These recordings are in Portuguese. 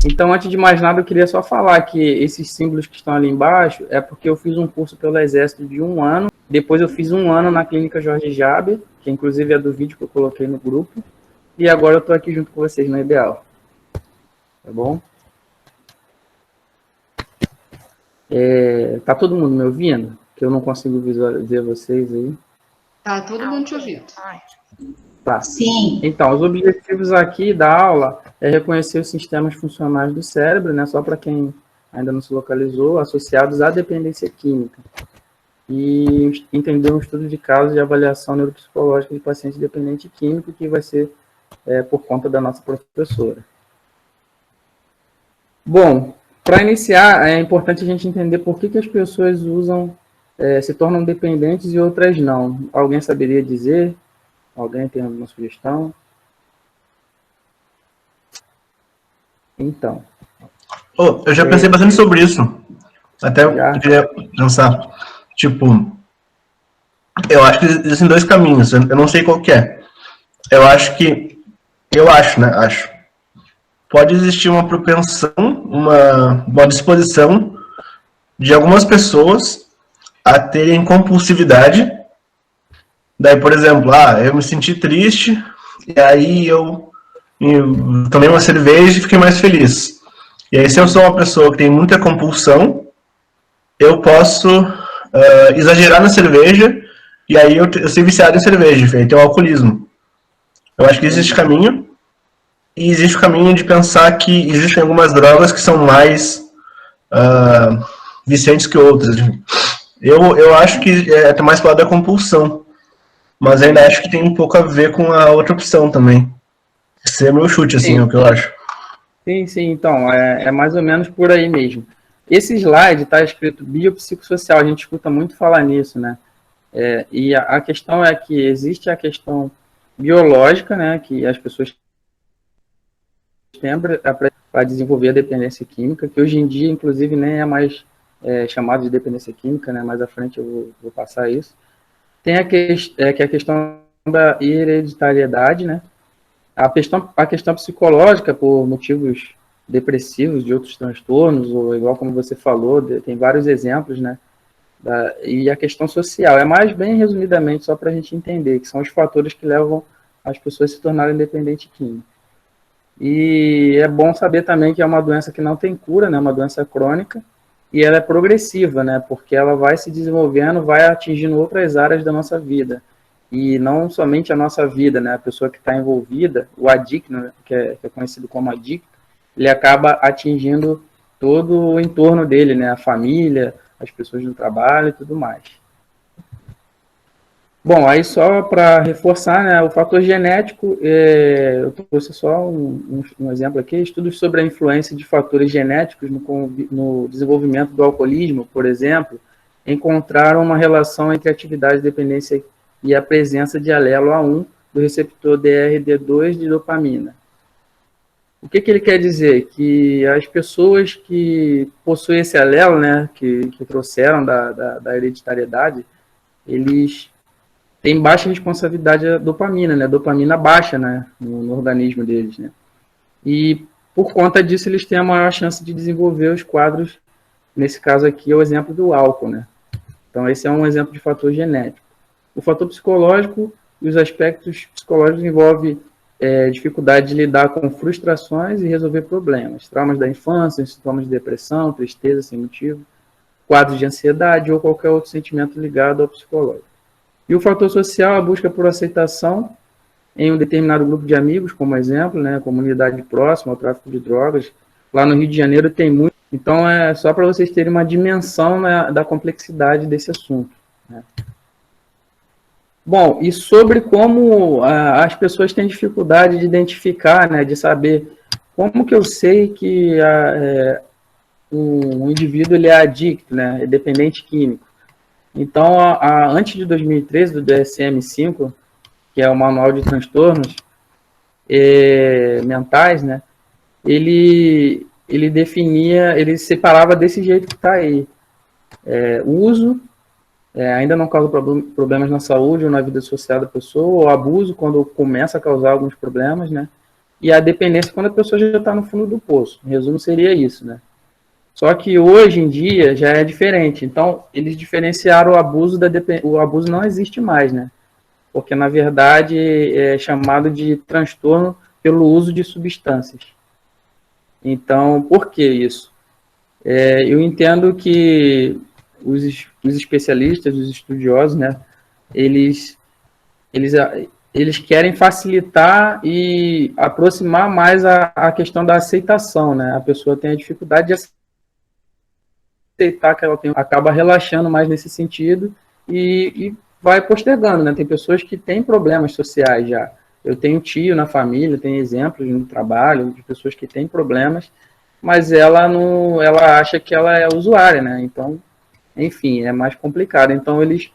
Então, antes de mais nada, eu queria só falar que esses símbolos que estão ali embaixo é porque eu fiz um curso pelo Exército de 1 ano, depois eu fiz 1 ano na Clínica Jorge Jaber, que inclusive é do vídeo que eu coloquei no grupo, e agora eu estou aqui junto com vocês no Ideal. Tá bom? Tá todo mundo me ouvindo? Que eu não consigo ver vocês aí. Tá todo mundo te ouvindo. Tá. Sim. Então, os objetivos aqui da aula é reconhecer os sistemas funcionais do cérebro, né, só para quem ainda não se localizou, associados à dependência química. E entender um estudo de caso de avaliação neuropsicológica de paciente dependente químico, que vai ser por conta da nossa professora. Bom, para iniciar, é importante a gente entender por que as pessoas se tornam dependentes e outras não. Alguém saberia dizer? Alguém tem alguma sugestão? Então. Eu já pensei bastante sobre isso. Até eu queria pensar. Tipo, eu acho que existem dois caminhos. Eu não sei qual que é. Acho. Pode existir uma propensão, uma disposição de algumas pessoas a terem compulsividade. Daí, por exemplo, eu me senti triste, e aí eu tomei uma cerveja e fiquei mais feliz. E aí, se eu sou uma pessoa que tem muita compulsão, eu posso exagerar na cerveja, e aí eu ser viciado em cerveja, aí tem o alcoolismo. Eu acho que existe caminho, e existe o caminho de pensar que existem algumas drogas que são mais viciantes que outras. Eu acho que é mais pro lado da compulsão. Mas ainda acho que tem um pouco a ver com a outra opção também. Esse é meu chute, assim, é o que eu acho. Sim, então, é mais ou menos por aí mesmo. Esse slide está escrito biopsicossocial, a gente escuta muito falar nisso, né? E a questão é que existe a questão biológica, né, que as pessoas têm para desenvolver a dependência química, que hoje em dia, inclusive, nem é mais chamado de dependência química, né? Mais à frente eu vou passar isso. Tem a questão da hereditariedade, né? A questão psicológica, por motivos depressivos, de outros transtornos, ou igual como você falou, tem vários exemplos, né? E a questão social, é mais bem resumidamente, só para a gente entender, que são os fatores que levam as pessoas a se tornarem dependentes químicos. E é bom saber também que é uma doença que não tem cura, né? Uma doença crônica, e ela é progressiva, né? Porque ela vai se desenvolvendo, vai atingindo outras áreas da nossa vida. E não somente a nossa vida, né? A pessoa que está envolvida, o adicto, né? que é conhecido como adicto, ele acaba atingindo todo o entorno dele, né? A família, as pessoas no trabalho e tudo mais. Bom, aí só para reforçar, né, o fator genético, eu trouxe só um exemplo aqui, estudos sobre a influência de fatores genéticos no desenvolvimento do alcoolismo, por exemplo, encontraram uma relação entre a atividade de dependência e a presença de alelo A1 do receptor DRD2 de dopamina. O que ele quer dizer? Que as pessoas que possuem esse alelo, né, que trouxeram da hereditariedade, eles têm baixa responsabilidade à dopamina, né? Dopamina baixa, né? No organismo deles, né? E por conta disso eles têm a maior chance de desenvolver os quadros, nesse caso aqui é o exemplo do álcool, né? Então esse é um exemplo de fator genético. O fator psicológico e os aspectos psicológicos envolvem dificuldade de lidar com frustrações e resolver problemas, traumas da infância, sintomas de depressão, tristeza sem motivo, quadros de ansiedade ou qualquer outro sentimento ligado ao psicológico. E o fator social, a busca por aceitação em um determinado grupo de amigos, como exemplo, né, comunidade próxima ao tráfico de drogas. Lá no Rio de Janeiro tem muito. Então, é só para vocês terem uma dimensão, né, da complexidade desse assunto, né. Bom, e sobre como as pessoas têm dificuldade de identificar, né, de saber como que eu sei que um indivíduo ele é adicto, né, é dependente químico. Então, antes de 2013, do DSM-5, que é o Manual de Transtornos Mentais, né, ele definia, ele separava desse jeito que está aí. Uso, ainda não causa problemas na saúde ou na vida social da pessoa, ou abuso, quando começa a causar alguns problemas, né, e a dependência quando a pessoa já está no fundo do poço. Em resumo, seria isso, né? Só que hoje em dia já é diferente. Então, eles diferenciaram o abuso o abuso não existe mais, né? Porque, na verdade, é chamado de transtorno pelo uso de substâncias. Então, por que isso? Eu entendo que os especialistas, os estudiosos, né, eles, eles querem facilitar e aproximar mais a questão da aceitação, né? A pessoa tem a dificuldade de aceitar que ela tem, acaba relaxando mais nesse sentido e vai postergando, né? Tem pessoas que têm problemas sociais já. Eu tenho tio na família, tenho exemplos no trabalho de pessoas que têm problemas, mas ela não, ela acha que ela é usuária, né? Então, enfim, é mais complicado. Então, eles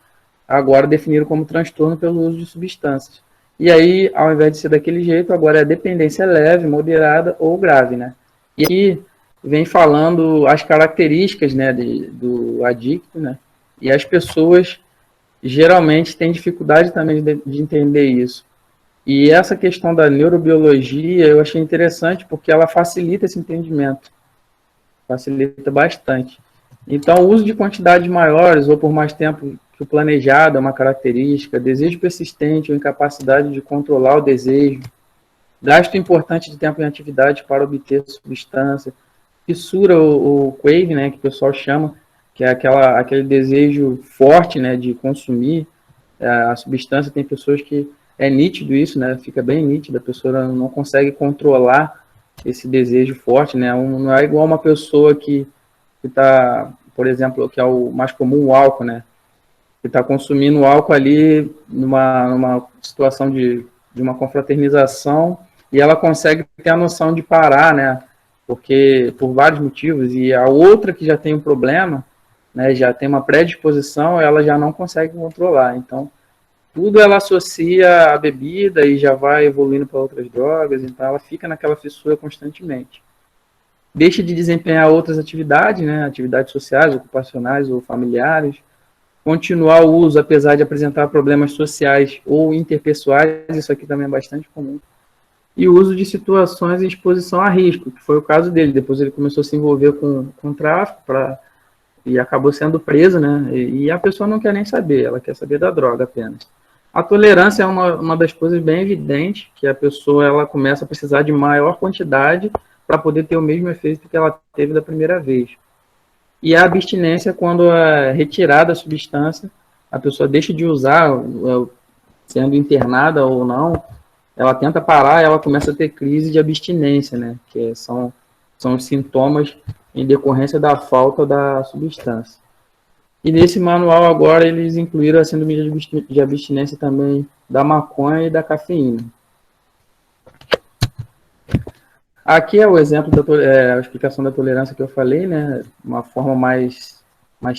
agora definiram como transtorno pelo uso de substâncias. E aí, ao invés de ser daquele jeito, agora é dependência leve, moderada ou grave, né? E aqui vem falando as características, né, do adicto, né? E as pessoas geralmente têm dificuldade também de entender isso. E essa questão da neurobiologia eu achei interessante porque ela facilita esse entendimento, facilita bastante. Então, o uso de quantidades maiores ou por mais tempo que o planejado é uma característica, desejo persistente ou incapacidade de controlar o desejo, gasto importante de tempo em atividade para obter substância, fissura ou crave, né, que o pessoal chama, que é aquele desejo forte, né, de consumir a substância. Tem pessoas que é nítido isso, né, fica bem nítido, a pessoa não consegue controlar esse desejo forte, né, não é igual uma pessoa que está, por exemplo, que é o mais comum, o álcool, né, que está consumindo álcool ali numa situação de uma confraternização e ela consegue ter a noção de parar, né, porque por vários motivos, e a outra que já tem um problema, né, já tem uma predisposição, ela já não consegue controlar. Então, tudo ela associa à bebida e já vai evoluindo para outras drogas, então ela fica naquela fissura constantemente. Deixa de desempenhar outras atividades, né, atividades sociais, ocupacionais ou familiares, continuar o uso, apesar de apresentar problemas sociais ou interpessoais, isso aqui também é bastante comum, e o uso de situações em exposição a risco, que foi o caso dele. Depois ele começou a se envolver com tráfico e acabou sendo preso, né? E a pessoa não quer nem saber, ela quer saber da droga apenas. A tolerância é uma das coisas bem evidentes, que a pessoa ela começa a precisar de maior quantidade para poder ter o mesmo efeito que ela teve da primeira vez. E a abstinência, quando é retirada a substância, a pessoa deixa de usar, sendo internada ou não, ela tenta parar e ela começa a ter crise de abstinência, né? Que são os sintomas em decorrência da falta da substância. E nesse manual agora eles incluíram a síndrome de abstinência também da maconha e da cafeína. Aqui é o exemplo a explicação da tolerância que eu falei, né? Uma forma mais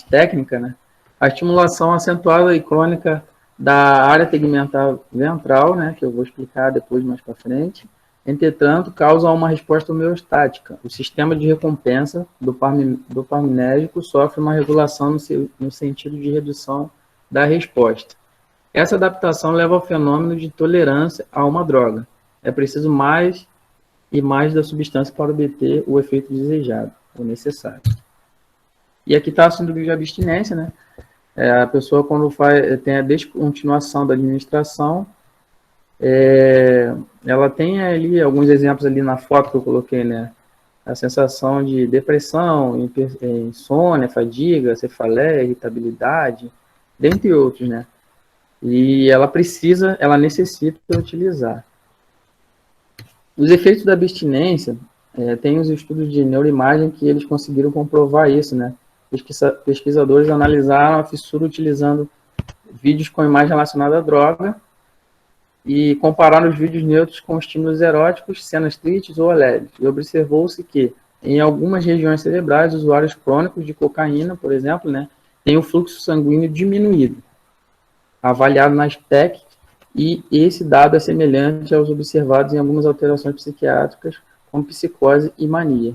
técnica, né? A estimulação acentuada e crônica da área tegmental ventral, né, que eu vou explicar depois mais para frente, entretanto, causa uma resposta homeostática. O sistema de recompensa dopaminérgico sofre uma regulação no sentido de redução da resposta. Essa adaptação leva ao fenômeno de tolerância a uma droga. É preciso mais e mais da substância para obter o efeito desejado, ou necessário. E aqui está a síndrome de abstinência, né? A pessoa, quando tem a descontinuação da administração, ela tem ali alguns exemplos ali na foto que eu coloquei, né? A sensação de depressão, insônia, fadiga, cefaleia, irritabilidade, dentre outros, né? E ela necessita utilizar. Os efeitos da abstinência, tem os estudos de neuroimagem que eles conseguiram comprovar isso, né? Pesquisadores analisaram a fissura utilizando vídeos com imagem relacionada à droga e compararam os vídeos neutros com estímulos eróticos, cenas tristes ou alegres. E observou-se que, em algumas regiões cerebrais, usuários crônicos de cocaína, por exemplo, né, têm o fluxo sanguíneo diminuído, avaliado nas PEC, e esse dado é semelhante aos observados em algumas alterações psiquiátricas, como psicose e mania.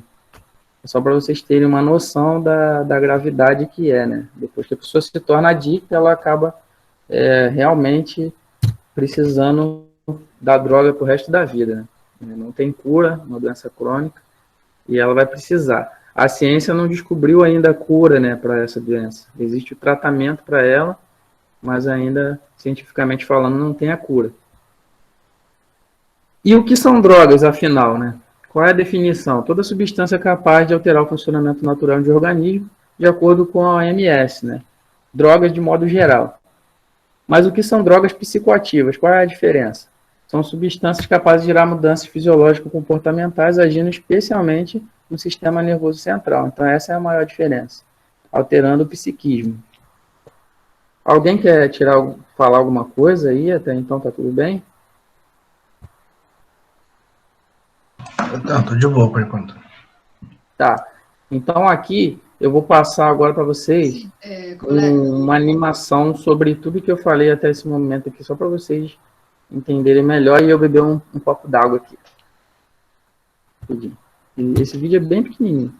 Só para vocês terem uma noção da gravidade que é, né? Depois que a pessoa se torna adicta, ela acaba realmente precisando da droga para o resto da vida, né? né? Não tem cura, uma doença crônica, e ela vai precisar. A ciência não descobriu ainda a cura, né, para essa doença. Existe o tratamento para ela, mas ainda, cientificamente falando, não tem a cura. E o que são drogas, afinal, né? Qual é a definição? Toda substância capaz de alterar o funcionamento natural de um organismo, de acordo com a OMS, né? Drogas de modo geral. Mas o que são drogas psicoativas? Qual é a diferença? São substâncias capazes de gerar mudanças fisiológico-comportamentais, agindo especialmente no sistema nervoso central. Então, essa é a maior diferença, alterando o psiquismo. Alguém quer falar alguma coisa aí? Até então tá tudo bem? Não, tô de boa por enquanto. Tá. Então, aqui, eu vou passar agora para vocês uma animação sobre tudo que eu falei até esse momento aqui, só para vocês entenderem melhor, e eu beber um copo d'água aqui. E esse vídeo é bem pequenininho.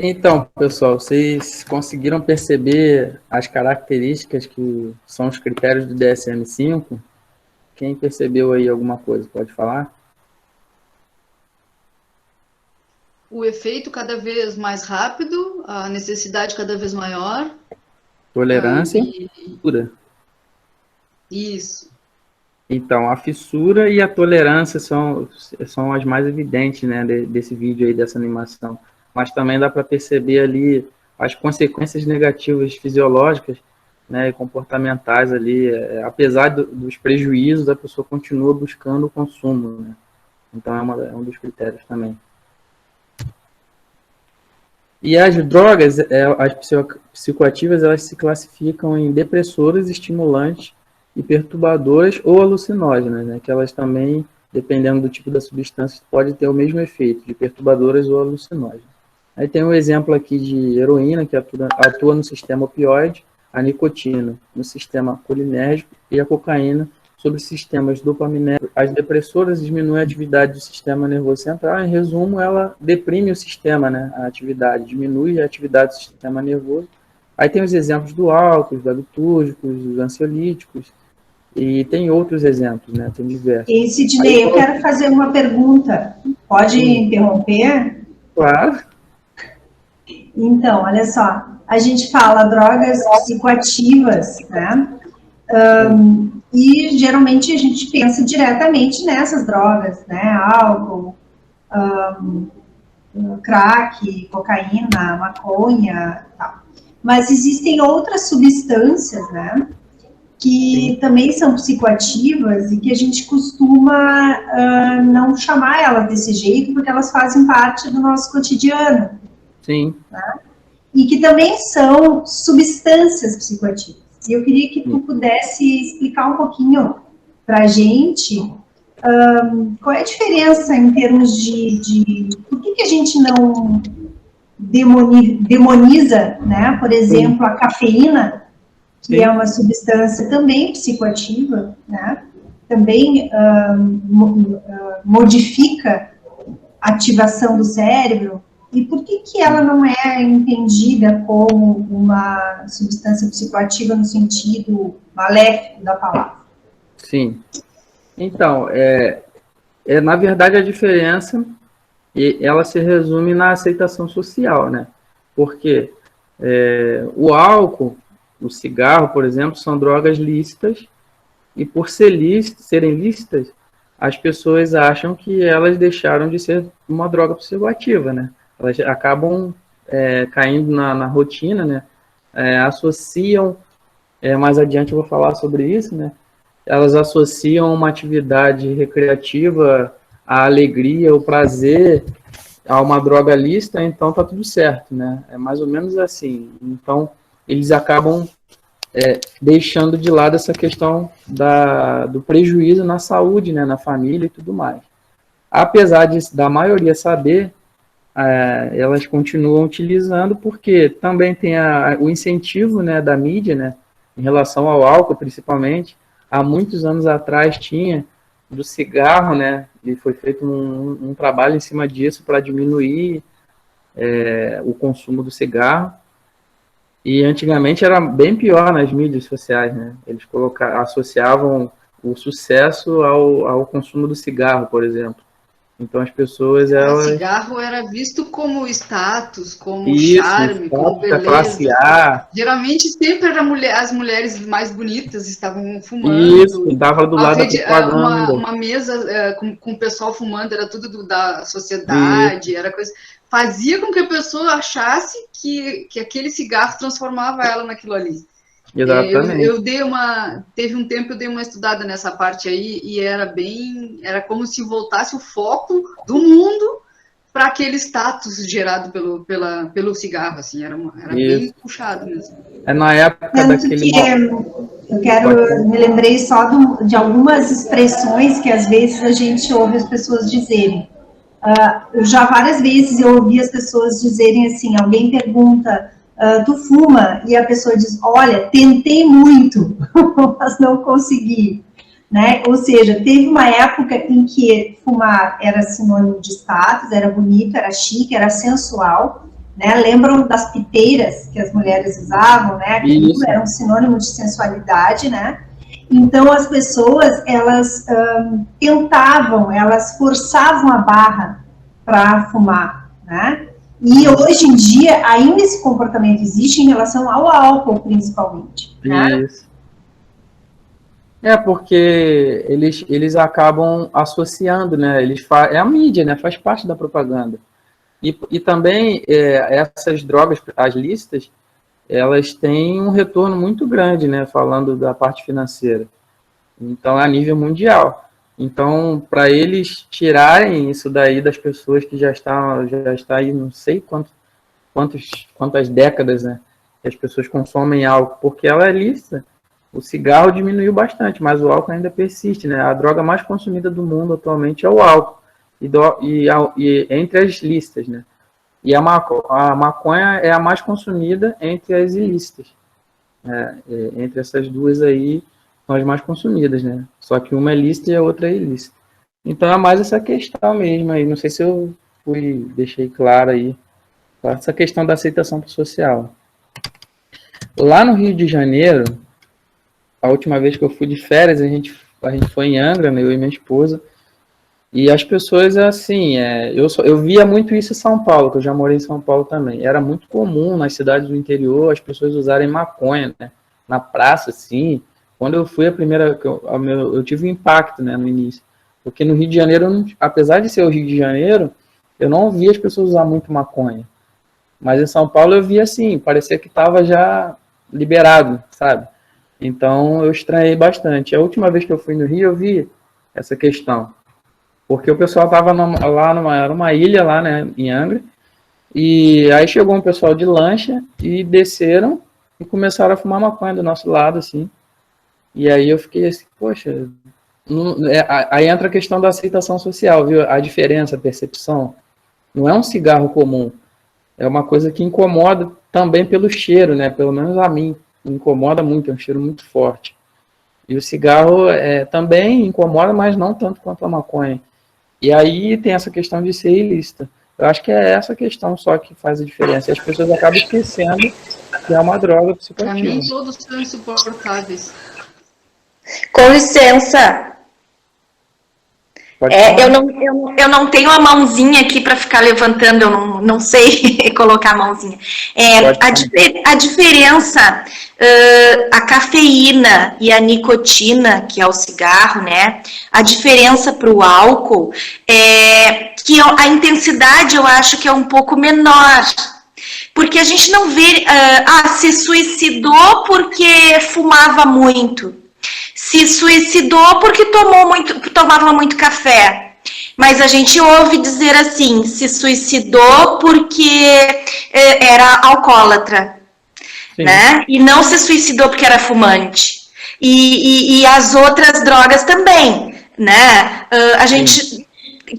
Então, pessoal, vocês conseguiram perceber as características que são os critérios do DSM-5? Quem percebeu aí alguma coisa, pode falar? O efeito cada vez mais rápido, a necessidade cada vez maior. Tolerância e fissura. Isso. Então, a fissura e a tolerância são as mais evidentes, né, desse vídeo aí, dessa animação. Mas também dá para perceber ali as consequências negativas fisiológicas, né, e comportamentais ali. Apesar dos prejuízos, a pessoa continua buscando o consumo, né? Então, é um dos critérios também. E as drogas, as psicoativas, elas se classificam em depressoras, estimulantes e perturbadoras ou alucinógenas, né, que elas também, dependendo do tipo da substância, podem ter o mesmo efeito, de perturbadoras ou alucinógenas. Aí tem um exemplo aqui de heroína, que atua no sistema opioide, a nicotina no sistema colinérgico e a cocaína sobre sistemas dopaminérgicos. As depressoras diminuem a atividade do sistema nervoso central. Em resumo, ela deprime o sistema, né, a atividade, diminui a atividade do sistema nervoso. Aí tem os exemplos do álcool, dos barbitúrgicos, dos ansiolíticos, e tem outros exemplos, né, tem diversos. E, Sidney, eu quero fazer uma pergunta. Pode interromper? Claro. Então, olha só, a gente fala drogas psicoativas, né? E geralmente a gente pensa diretamente nessas drogas, né? Álcool, crack, cocaína, maconha, tal. Mas existem outras substâncias, né? Que também são psicoativas e que a gente costuma não chamar elas desse jeito, porque elas fazem parte do nosso cotidiano. Sim. Né? E que também são substâncias psicoativas. E eu queria que tu pudesse explicar um pouquinho para a gente qual é a diferença em termos de por que a gente não demoniza, né, por exemplo, a cafeína, que Sim. é uma substância também psicoativa, né, também modifica a ativação do cérebro, e por que ela não é entendida como uma substância psicoativa no sentido maléfico da palavra? Sim. Então, na verdade, a diferença, ela se resume na aceitação social, né? Porque o álcool, o cigarro, por exemplo, são drogas lícitas, e por serem lícitas, as pessoas acham que elas deixaram de ser uma droga psicoativa, né? Elas acabam caindo na rotina, né? Associam, mais adiante eu vou falar sobre isso, né? Elas associam uma atividade recreativa, a alegria, o prazer, a uma droga lícita, então tá tudo certo, né? É mais ou menos assim. Então, eles acabam deixando de lado essa questão do prejuízo na saúde, né, na família e tudo mais. Apesar da maioria saber, elas continuam utilizando porque também tem o incentivo, né, da mídia, né, em relação ao álcool, principalmente. Há muitos anos atrás tinha do cigarro, né, e foi feito um trabalho em cima disso para diminuir o consumo do cigarro. E antigamente era bem pior nas mídias sociais, né? Eles associavam o sucesso ao consumo do cigarro, por exemplo. Então as pessoas, O cigarro era visto como status, como isso, charme, como da classe beleza. A. Geralmente sempre era as mulheres mais bonitas estavam Isso, fumando. estava do lado da propaganda. Uma mesa com o pessoal fumando era tudo da sociedade, era coisa. Fazia com que a pessoa achasse que aquele cigarro transformava ela naquilo ali. Exatamente. Teve um tempo eu dei uma estudada nessa parte aí e era como se voltasse o foco do mundo para aquele status gerado pelo cigarro, assim, era bem puxado mesmo. Na época daquele... Me lembrei só de algumas expressões que às vezes a gente ouve as pessoas dizerem. Já várias vezes eu ouvi as pessoas dizerem assim, alguém pergunta, tu fuma? E a pessoa diz, olha, tentei muito, mas não consegui. Né? Ou seja, teve uma época em que fumar era sinônimo de status, era bonito, era chique, era sensual. Né? Lembram das piteiras que as mulheres usavam, né? Aquilo era um sinônimo de sensualidade, né? Então, as pessoas, elas tentavam, elas forçavam a barra para fumar, né? E hoje em dia, ainda esse comportamento existe em relação ao álcool, principalmente. Né? Isso. Porque eles acabam associando, né? É a mídia, né? Faz parte da propaganda. E também essas drogas, as lícitas, elas têm um retorno muito grande, né? Falando da parte financeira. Então, é a nível mundial. Então, para eles tirarem isso daí das pessoas que já está aí, não sei quantas décadas, né? Que as pessoas consomem álcool, porque ela é lícita. O cigarro diminuiu bastante, mas o álcool ainda persiste, né? A droga mais consumida do mundo atualmente é o álcool. E entre as lícitas, né? E a maconha é a mais consumida entre as ilícitas. Entre essas duas aí, são as mais consumidas, né? Só que uma é lícita e a outra é ilícita. Então é mais essa questão mesmo aí. Não sei se eu deixei claro aí. Essa questão da aceitação social. Lá no Rio de Janeiro, a última vez que eu fui de férias, a gente foi em Angra, né, eu e minha esposa, E as pessoas, assim, eu via muito isso em São Paulo, que eu já morei em São Paulo também. Era muito comum nas cidades do interior as pessoas usarem maconha, né? Na praça, assim. Quando eu fui a primeira, eu tive um impacto, né, no início. Porque no Rio de Janeiro, apesar de ser o Rio de Janeiro, eu não via as pessoas usar muito maconha. Mas em São Paulo eu via assim, parecia que estava já liberado, sabe? Então eu estranhei bastante. A última vez que eu fui no Rio, eu vi essa questão. Porque o pessoal estava lá era uma ilha lá, né, em Angra, e aí chegou um pessoal de lancha e desceram e começaram a fumar maconha do nosso lado, assim. E aí eu fiquei assim, poxa, aí entra a questão da aceitação social, viu? A diferença, a percepção. Não é um cigarro comum, é uma coisa que incomoda também pelo cheiro, né? Pelo menos a mim, me incomoda muito, é um cheiro muito forte. E o cigarro também incomoda, mas não tanto quanto a maconha. E aí tem essa questão de ser ilícita. Eu acho que é essa questão só que faz a diferença. E as pessoas acabam esquecendo que é uma droga psicoativa. Para mim, todos são insuportáveis. Com licença. Eu não tenho a mãozinha aqui para ficar levantando, eu não sei colocar a mãozinha. A diferença, a cafeína e a nicotina, que é o cigarro, né? A diferença para o álcool é que a intensidade eu acho que é um pouco menor. Porque a gente não vê, se suicidou porque fumava muito. Se suicidou porque tomava muito café. Mas a gente ouve dizer assim, se suicidou porque era alcoólatra, né? E não se suicidou porque era fumante. E as outras drogas também, né? A gente...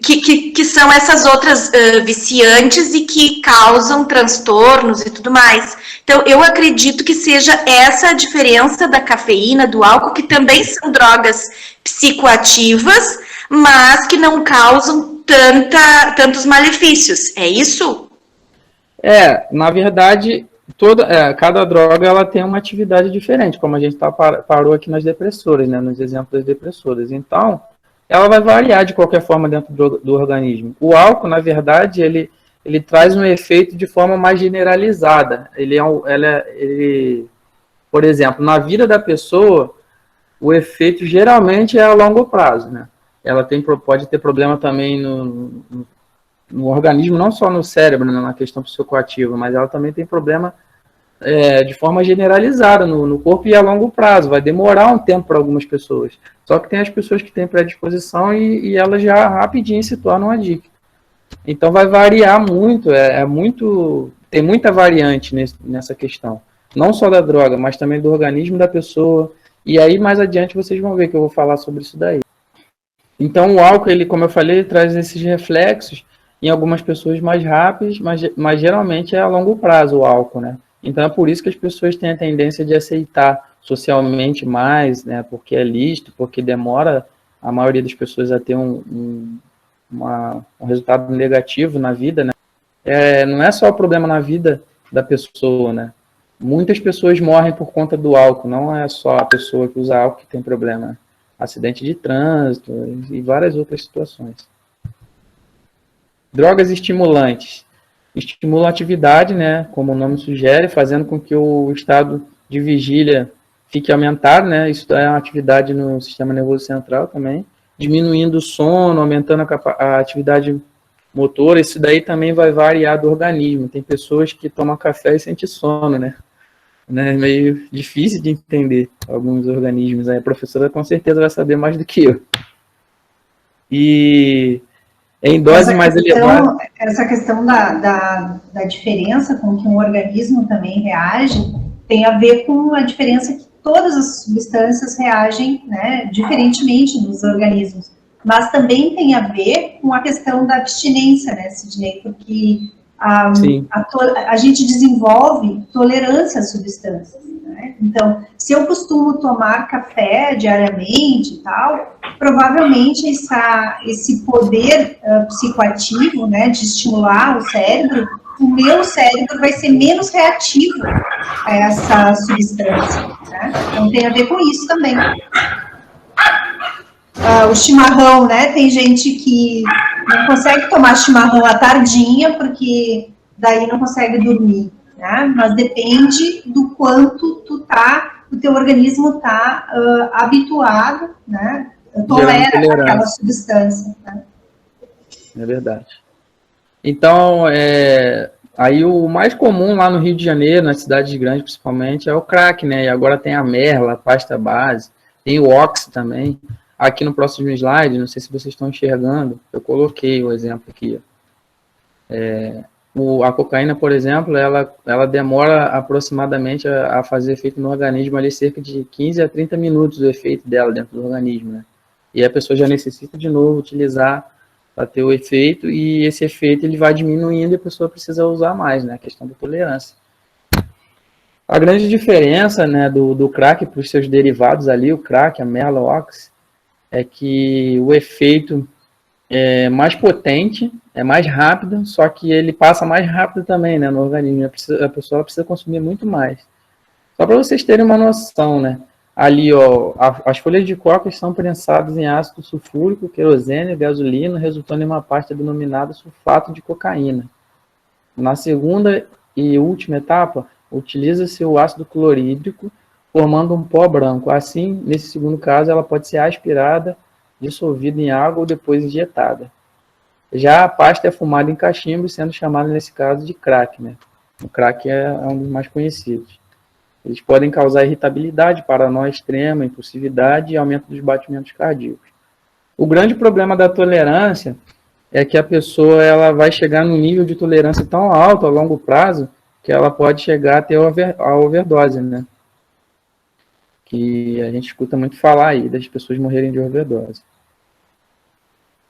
Que são essas outras viciantes e que causam transtornos e tudo mais. Então, eu acredito que seja essa a diferença da cafeína, do álcool, que também são drogas psicoativas, mas que não causam tantos malefícios. É isso? Na verdade, cada droga ela tem uma atividade diferente, como a gente parou aqui nas depressoras, né, nos exemplos das depressoras. Então, ela vai variar de qualquer forma dentro do organismo. O álcool, na verdade, ele traz um efeito de forma mais generalizada. Por exemplo, na vida da pessoa, o efeito geralmente é a longo prazo, né? Ela pode ter problema também no organismo, não só no cérebro, né, na questão psicoativa, mas ela também tem problema de forma generalizada no corpo e a longo prazo. Vai demorar um tempo para algumas pessoas. Só que tem as pessoas que têm predisposição e elas já rapidinho se tornam adictas. Então vai variar muito, tem muita variante nessa questão. Não só da droga, mas também do organismo da pessoa. E aí mais adiante vocês vão ver que eu vou falar sobre isso daí. Então o álcool, como eu falei, ele traz esses reflexos em algumas pessoas mais rápidos, mas geralmente é a longo prazo o álcool, né? Então é por isso que as pessoas têm a tendência de aceitar socialmente mais, né? Porque é lícito, porque demora a maioria das pessoas a ter um resultado negativo na vida, né? Não é só o problema na vida da pessoa, né? Muitas pessoas morrem por conta do álcool, não é só a pessoa que usa álcool que tem problema. Acidente de trânsito e várias outras situações. Drogas estimulantes. Estimulam a atividade, né, como o nome sugere, fazendo com que o estado de vigília fique aumentado, né, isso é uma atividade no sistema nervoso central também, diminuindo o sono, aumentando a atividade motora, isso daí também vai variar do organismo. Tem pessoas que tomam café e sentem sono, né, é meio difícil de entender alguns organismos, aí a professora com certeza vai saber mais do que eu. E em dose mais elevada. Essa questão da diferença com que um organismo também reage tem a ver com a diferença que todas as substâncias reagem, né, diferentemente nos organismos. Mas também tem a ver com a questão da abstinência, né, Sidney? Porque a gente desenvolve tolerância às substâncias, né? Então, se eu costumo tomar café diariamente e tal, provavelmente esse poder psicoativo, né, de estimular o cérebro, o meu cérebro vai ser menos reativo a essa substância, né? Então, tem a ver com isso também. o chimarrão, né? Tem gente que não consegue tomar chimarrão à tardinha, porque daí não consegue dormir, né? Mas depende do quanto o teu organismo tá habituado, né? Tolera aquela substância, né? É verdade. Então, aí o mais comum lá no Rio de Janeiro, nas cidades grandes principalmente, é o crack, né? E agora tem a merla, a pasta base, tem o oxi também. Aqui no próximo slide, não sei se vocês estão enxergando, eu coloquei o exemplo aqui. A cocaína, por exemplo, ela demora aproximadamente a fazer efeito no organismo ali cerca de 15 a 30 minutos o efeito dela dentro do organismo, né? E a pessoa já necessita de novo utilizar para ter o efeito, e esse efeito ele vai diminuindo e a pessoa precisa usar mais, né? A questão da tolerância. A grande diferença, né, do crack para os seus derivados ali, o crack, a merla, o oxi, é que o efeito é mais potente, é mais rápido, só que ele passa mais rápido também, né, no organismo. A pessoa precisa consumir muito mais. Só para vocês terem uma noção, né? Ali, ó, as folhas de coca são prensadas em ácido sulfúrico, querosene, gasolina, resultando em uma pasta denominada sulfato de cocaína. Na segunda e última etapa, utiliza-se o ácido clorídrico, formando um pó branco. Assim, nesse segundo caso, ela pode ser aspirada, dissolvida em água ou depois injetada. Já a pasta é fumada em cachimbo, sendo chamada, nesse caso, de crack, né? O crack é um dos mais conhecidos. Eles podem causar irritabilidade, paranoia extrema, impulsividade e aumento dos batimentos cardíacos. O grande problema da tolerância é que a pessoa ela vai chegar num nível de tolerância tão alto a longo prazo que ela pode chegar a ter a overdose, né? Que a gente escuta muito falar aí das pessoas morrerem de overdose.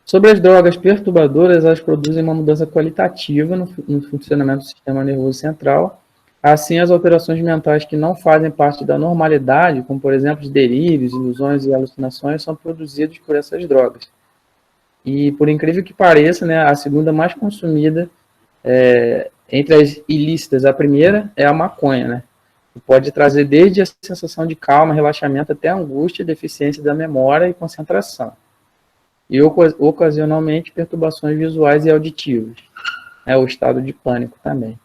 Sobre as drogas perturbadoras, elas produzem uma mudança qualitativa no funcionamento do sistema nervoso central. Assim, as alterações mentais que não fazem parte da normalidade, como, por exemplo, os delírios, ilusões e alucinações, são produzidos por essas drogas. E, por incrível que pareça, né, a segunda mais consumida entre as ilícitas, a primeira é a maconha, né? Que pode trazer desde a sensação de calma, relaxamento, até angústia, deficiência da memória e concentração. E, ocasionalmente, perturbações visuais e auditivas. O estado de pânico também.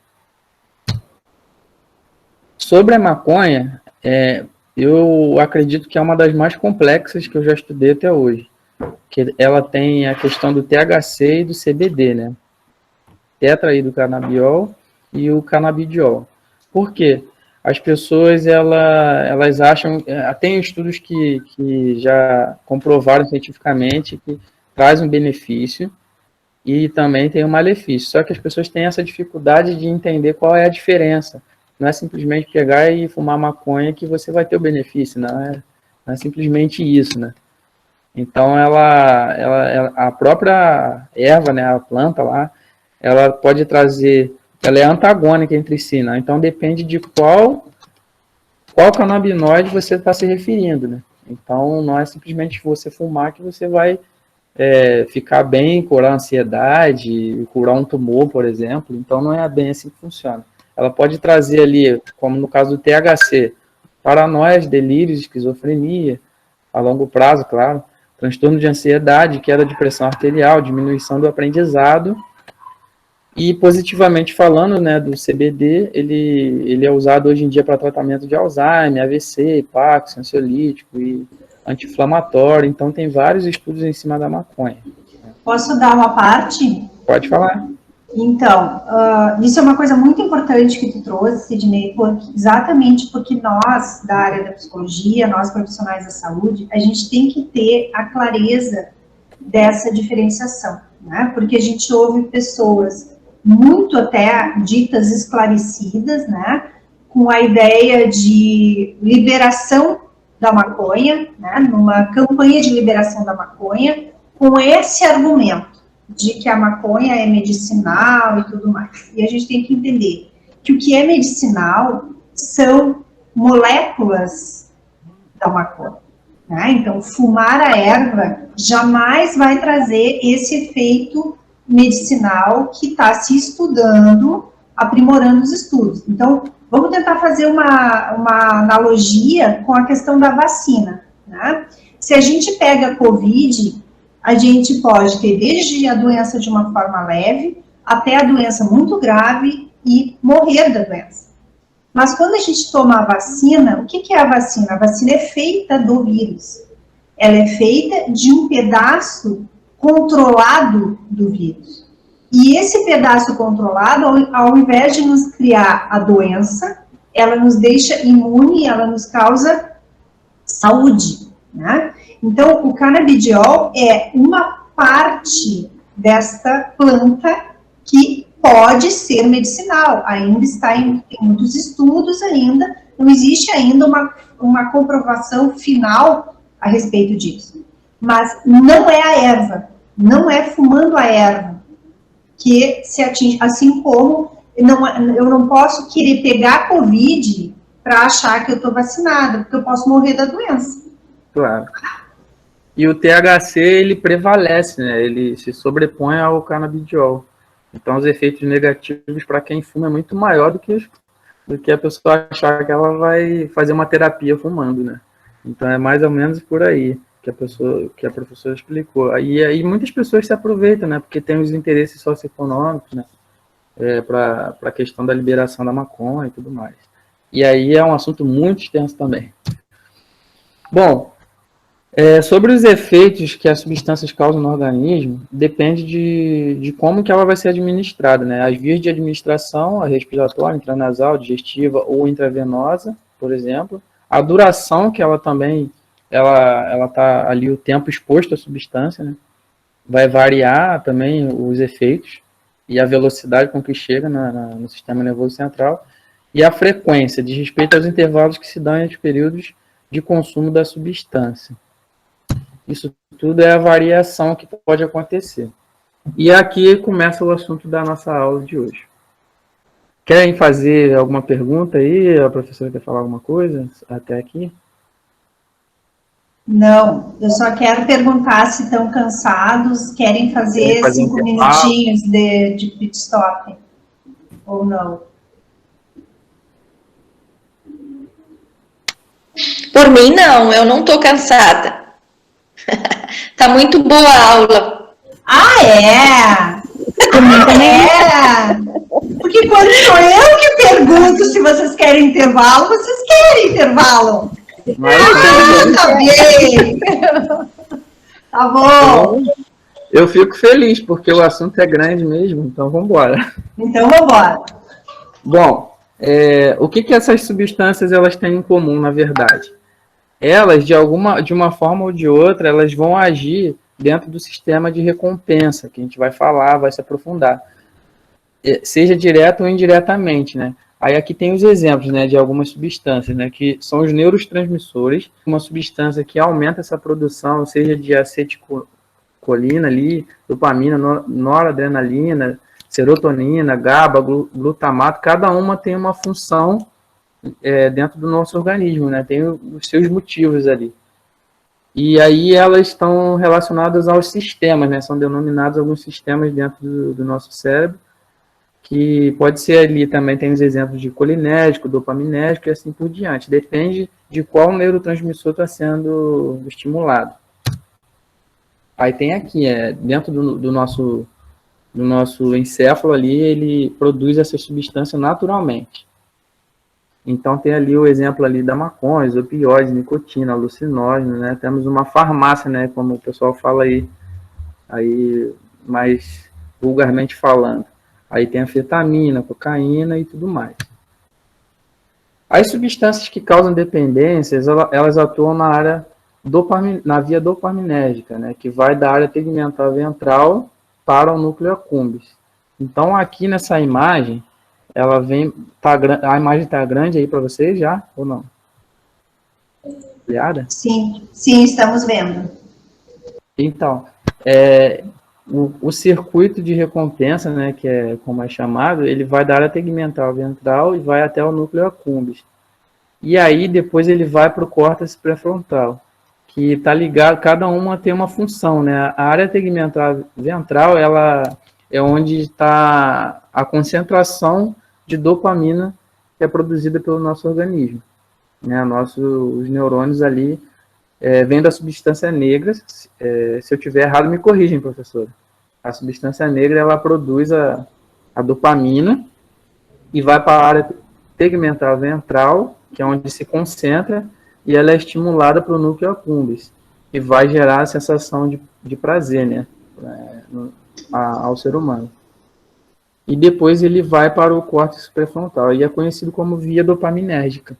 Sobre a maconha, eu acredito que é uma das mais complexas que eu já estudei até hoje. Que ela tem a questão do THC e do CBD, né? Tetrahidrocanabiol e o canabidiol. Por quê? As pessoas, elas acham... Tem estudos que já comprovaram cientificamente que traz um benefício e também tem um malefício. Só que as pessoas têm essa dificuldade de entender qual é a diferença. Não é simplesmente pegar e fumar maconha que você vai ter o benefício, não é simplesmente isso, né? Então, a própria erva, né, a planta lá, ela pode trazer, ela é antagônica entre si, né? Então, depende de qual canabinoide você está se referindo, né? Então, não é simplesmente você fumar que você vai ficar bem, curar a ansiedade, curar um tumor, por exemplo. Então, não é bem assim que funciona. Ela pode trazer ali, como no caso do THC, paranoias, delírios, esquizofrenia, a longo prazo, claro, transtorno de ansiedade, queda de pressão arterial, diminuição do aprendizado. E, positivamente falando, né, do CBD, ele é usado hoje em dia para tratamento de Alzheimer, AVC, Parkinson, ansiolítico e anti-inflamatório. Então, tem vários estudos em cima da maconha. Posso dar uma parte? Pode falar. Então, isso é uma coisa muito importante que tu trouxe, Sidney, exatamente porque nós, da área da psicologia, nós profissionais da saúde, a gente tem que ter a clareza dessa diferenciação, né? Porque a gente ouve pessoas muito até ditas esclarecidas, né? Com a ideia de liberação da maconha, né? Numa campanha de liberação da maconha, com esse argumento de que a maconha é medicinal e tudo mais. E a gente tem que entender que o que é medicinal são moléculas da maconha, né? Então, fumar a erva jamais vai trazer esse efeito medicinal que está se estudando, aprimorando os estudos. Então, vamos tentar fazer uma analogia com a questão da vacina, né? Se a gente pega a COVID, a gente pode ter desde a doença de uma forma leve, até a doença muito grave e morrer da doença. Mas quando a gente toma a vacina, o que é a vacina? A vacina é feita do vírus. Ela é feita de um pedaço controlado do vírus. E esse pedaço controlado, ao invés de nos criar a doença, ela nos deixa imune, ela nos causa saúde, né? Então, o canabidiol é uma parte desta planta que pode ser medicinal. Ainda está em muitos estudos ainda, não existe ainda uma comprovação final a respeito disso. Mas não é a erva, não é fumando a erva que se atinge, assim como eu não posso querer pegar a COVID para achar que eu estou vacinada, porque eu posso morrer da doença. Claro. E o THC, ele prevalece, né? Ele se sobrepõe ao canabidiol. Então, os efeitos negativos para quem fuma é muito maior do que a pessoa achar que ela vai fazer uma terapia fumando, né? Então, é mais ou menos por aí que a professora explicou. E aí muitas pessoas se aproveitam, né? Porque tem os interesses socioeconômicos, né? Para a questão da liberação da maconha e tudo mais. E aí é um assunto muito extenso também. Bom, sobre os efeitos que as substâncias causam no organismo, depende de como que ela vai ser administrada, né? As vias de administração, a respiratória, intranasal, digestiva ou intravenosa, por exemplo. A duração que ela também, ela está ali o tempo exposto à substância, né? Vai variar também os efeitos e a velocidade com que chega no sistema nervoso central. E a frequência, diz respeito aos intervalos que se dão entre períodos de consumo da substância. Isso tudo é a variação que pode acontecer. E aqui começa o assunto da nossa aula de hoje. Querem fazer alguma pergunta aí? A professora quer falar alguma coisa até aqui? Não, eu só quero perguntar se estão cansados, querem fazer 5 minutinhos de pit stop, ou não. Por mim, não, eu não estou cansada. Tá muito boa a aula. Ah, é? Porque quando sou eu que pergunto se vocês querem intervalo, vocês querem intervalo. Tá bem. Tá bom. Eu fico feliz, porque o assunto é grande mesmo, então vamos embora. Então vamos embora. Bom, o que essas substâncias elas têm em comum, na verdade? Elas, de uma forma ou de outra, elas vão agir dentro do sistema de recompensa, que a gente vai falar, vai se aprofundar. Seja direto ou indiretamente, né? Aí aqui tem os exemplos, né, de algumas substâncias, né, que são os neurotransmissores, uma substância que aumenta essa produção, seja de acetilcolina ali, dopamina, noradrenalina, serotonina, GABA, glutamato, cada uma tem uma função dentro do nosso organismo, né, tem os seus motivos ali. E aí elas estão relacionadas aos sistemas, né, são denominados alguns sistemas dentro do nosso cérebro, que pode ser ali também, tem os exemplos de colinérgico, dopaminérgico e assim por diante. Depende de qual neurotransmissor está sendo estimulado. Aí tem aqui, dentro do nosso encéfalo ali, ele produz essa substância naturalmente. Então tem ali o exemplo ali da maconha, os opioides, nicotina, alucinógeno, né? Temos uma farmácia, né, como o pessoal fala aí mais vulgarmente falando. Aí tem anfetamina, cocaína e tudo mais. As substâncias que causam dependências, elas atuam na via dopaminérgica, né, que vai da área tegmental ventral para o núcleo accumbens. Então, aqui nessa imagem, ela vem, a imagem está grande aí para vocês já, ou não? Olhada? Sim, estamos vendo. Então, o circuito de recompensa, né, que é como é chamado, ele vai da área tegmental ventral e vai até o núcleo accumbens. E aí, depois ele vai para o córtex pré-frontal, que está ligado, cada uma tem uma função, né? A área tegmental ventral, ela é onde está a concentração de dopamina que é produzida pelo nosso organismo, né? Os neurônios ali vem da substância negra. Se eu tiver errado, me corrigem, professora. A substância negra, ela produz a dopamina e vai para a área tegmental ventral, que é onde se concentra, e ela é estimulada para o núcleo accumbens, e vai gerar a sensação de prazer, né, ao ser humano. E depois ele vai para o córtex pré-frontal, e é conhecido como via dopaminérgica.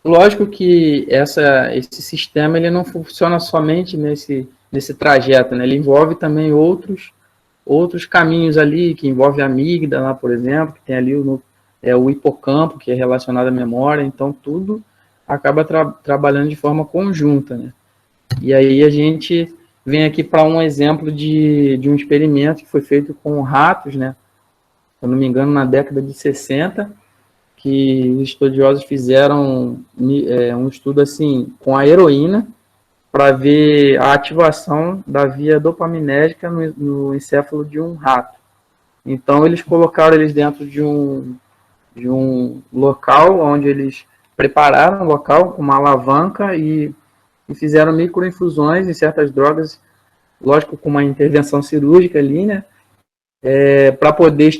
Lógico que esse sistema ele não funciona somente nesse trajeto, né? Ele envolve também outros caminhos ali, que envolve a amígdala, por exemplo, que tem ali o hipocampo, que é relacionado à memória, então tudo acaba trabalhando de forma conjunta, né? E aí a gente vem aqui para um exemplo de um experimento que foi feito com ratos, né? Se eu não me engano, na década de 60, que os estudiosos fizeram um estudo assim com a heroína para ver a ativação da via dopaminérgica no encéfalo de um rato. Então eles colocaram eles dentro de um local onde eles prepararam o local com uma alavanca e fizeram microinfusões em certas drogas, lógico, com uma intervenção cirúrgica ali, né? Para poder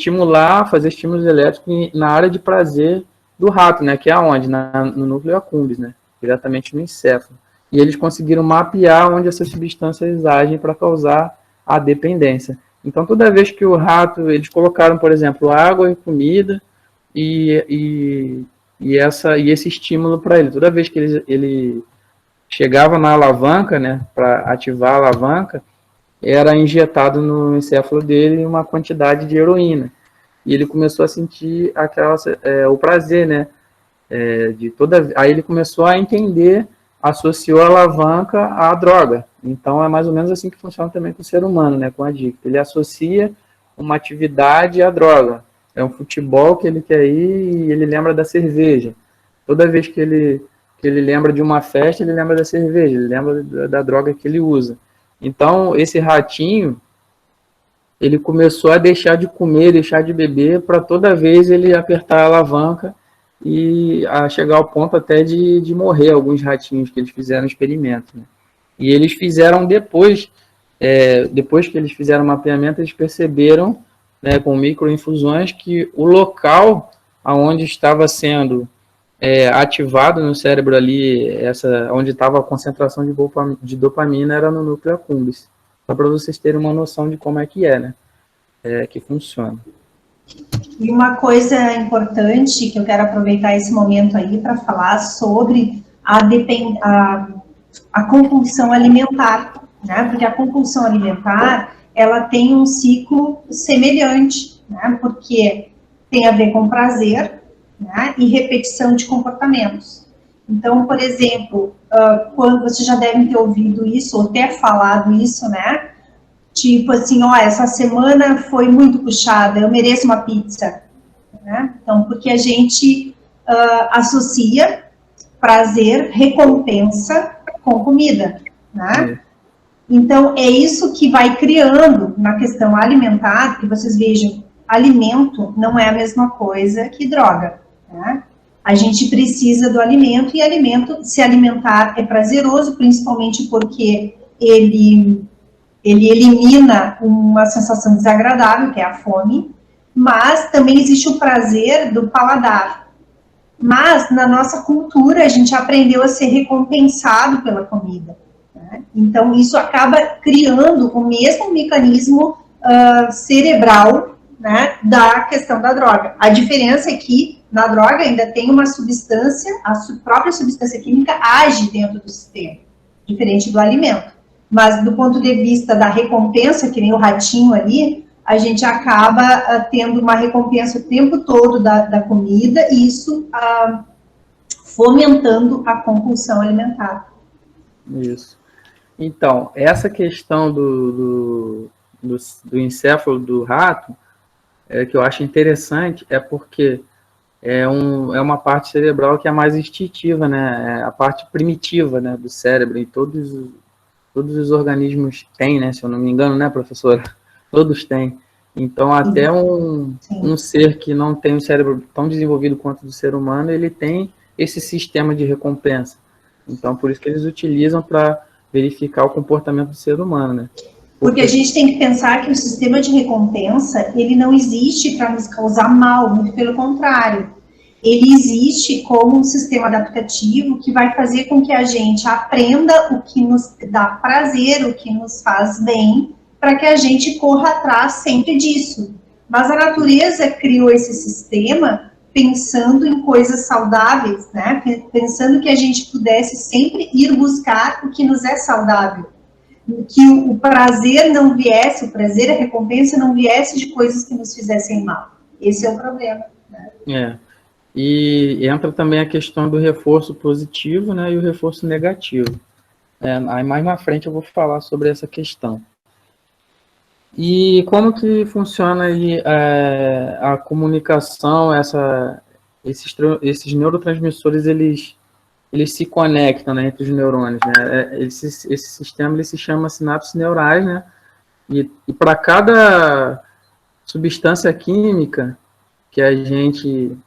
fazer estímulos elétricos na área de prazer do rato, né? Que é onde? No núcleo accumbens, né? Diretamente no encéfalo. E eles conseguiram mapear onde essas substâncias agem para causar a dependência. Então, toda vez que o rato, eles colocaram, por exemplo, água e comida e esse estímulo para ele. Toda vez que ele chegava na alavanca, né, para ativar a alavanca, era injetado no encéfalo dele uma quantidade de heroína. E ele começou a sentir o prazer, né? Aí ele começou a entender, associou a alavanca à droga. Então, é mais ou menos assim que funciona também com o ser humano, né? Com a adicto. Ele associa uma atividade à droga. É um futebol que ele quer ir e ele lembra da cerveja. Toda vez que ele lembra de uma festa, ele lembra da cerveja, ele lembra da droga que ele usa. Então, esse ratinho, ele começou a deixar de comer, deixar de beber, para toda vez ele apertar a alavanca e a chegar ao ponto até de morrer, alguns ratinhos que eles fizeram experimento, né? E eles fizeram depois que eles fizeram o mapeamento, eles perceberam, né, com microinfusões, que o local onde estava sendo ativado no cérebro ali, onde estava a concentração de dopamina, era no núcleo accumbens. Só para vocês terem uma noção de como é que né? Que funciona. E uma coisa importante, que eu quero aproveitar esse momento aí para falar sobre a compulsão alimentar, né? Porque a compulsão alimentar, ela tem um ciclo semelhante, né? Porque tem a ver com prazer, né, e repetição de comportamentos. Então, por exemplo, quando vocês já devem ter ouvido isso, ou até falado isso, né? Tipo assim, ó, essa semana foi muito puxada, eu mereço uma pizza. Né? Então, porque a gente associa prazer, recompensa com comida, né? Então, é isso que vai criando na questão alimentar, que vocês vejam, alimento não é a mesma coisa que droga, né? A gente precisa do alimento, e alimento, se alimentar é prazeroso, principalmente porque ele elimina uma sensação desagradável, que é a fome, mas também existe o prazer do paladar. Mas, na nossa cultura, a gente aprendeu a ser recompensado pela comida, né? Então, isso acaba criando o mesmo mecanismo cerebral, né, da questão da droga. A diferença é que na droga ainda tem uma substância, a própria substância química age dentro do sistema, diferente do alimento. Mas do ponto de vista da recompensa, que nem o ratinho ali, a gente acaba tendo uma recompensa o tempo todo da comida, e isso fomentando a compulsão alimentar. Isso. Então, essa questão do encéfalo do rato, que eu acho interessante, é porque é uma parte cerebral que é mais instintiva, né? É a parte primitiva, né, do cérebro, e todos os organismos têm, né, se eu não me engano, né, professora? Todos têm. Então, até um ser que não tem um cérebro tão desenvolvido quanto o do ser humano, ele tem esse sistema de recompensa. Então, por isso que eles utilizam para verificar o comportamento do ser humano, né? Porque a gente tem que pensar que o sistema de recompensa, ele não existe para nos causar mal, muito pelo contrário. Ele existe como um sistema adaptativo que vai fazer com que a gente aprenda o que nos dá prazer, o que nos faz bem, para que a gente corra atrás sempre disso. Mas a natureza criou esse sistema pensando em coisas saudáveis, né? Pensando que a gente pudesse sempre ir buscar o que nos é saudável. Que o prazer não viesse, o prazer, a recompensa não viesse de coisas que nos fizessem mal. Esse é o problema. Né? E entra também a questão do reforço positivo, né, e o reforço negativo. Aí mais na frente eu vou falar sobre essa questão. E como que funciona aí a comunicação, esses neurotransmissores, eles se conectam, né, entre os neurônios, né? Esse sistema ele se chama sinapses neurais, né? E para cada substância química que a gente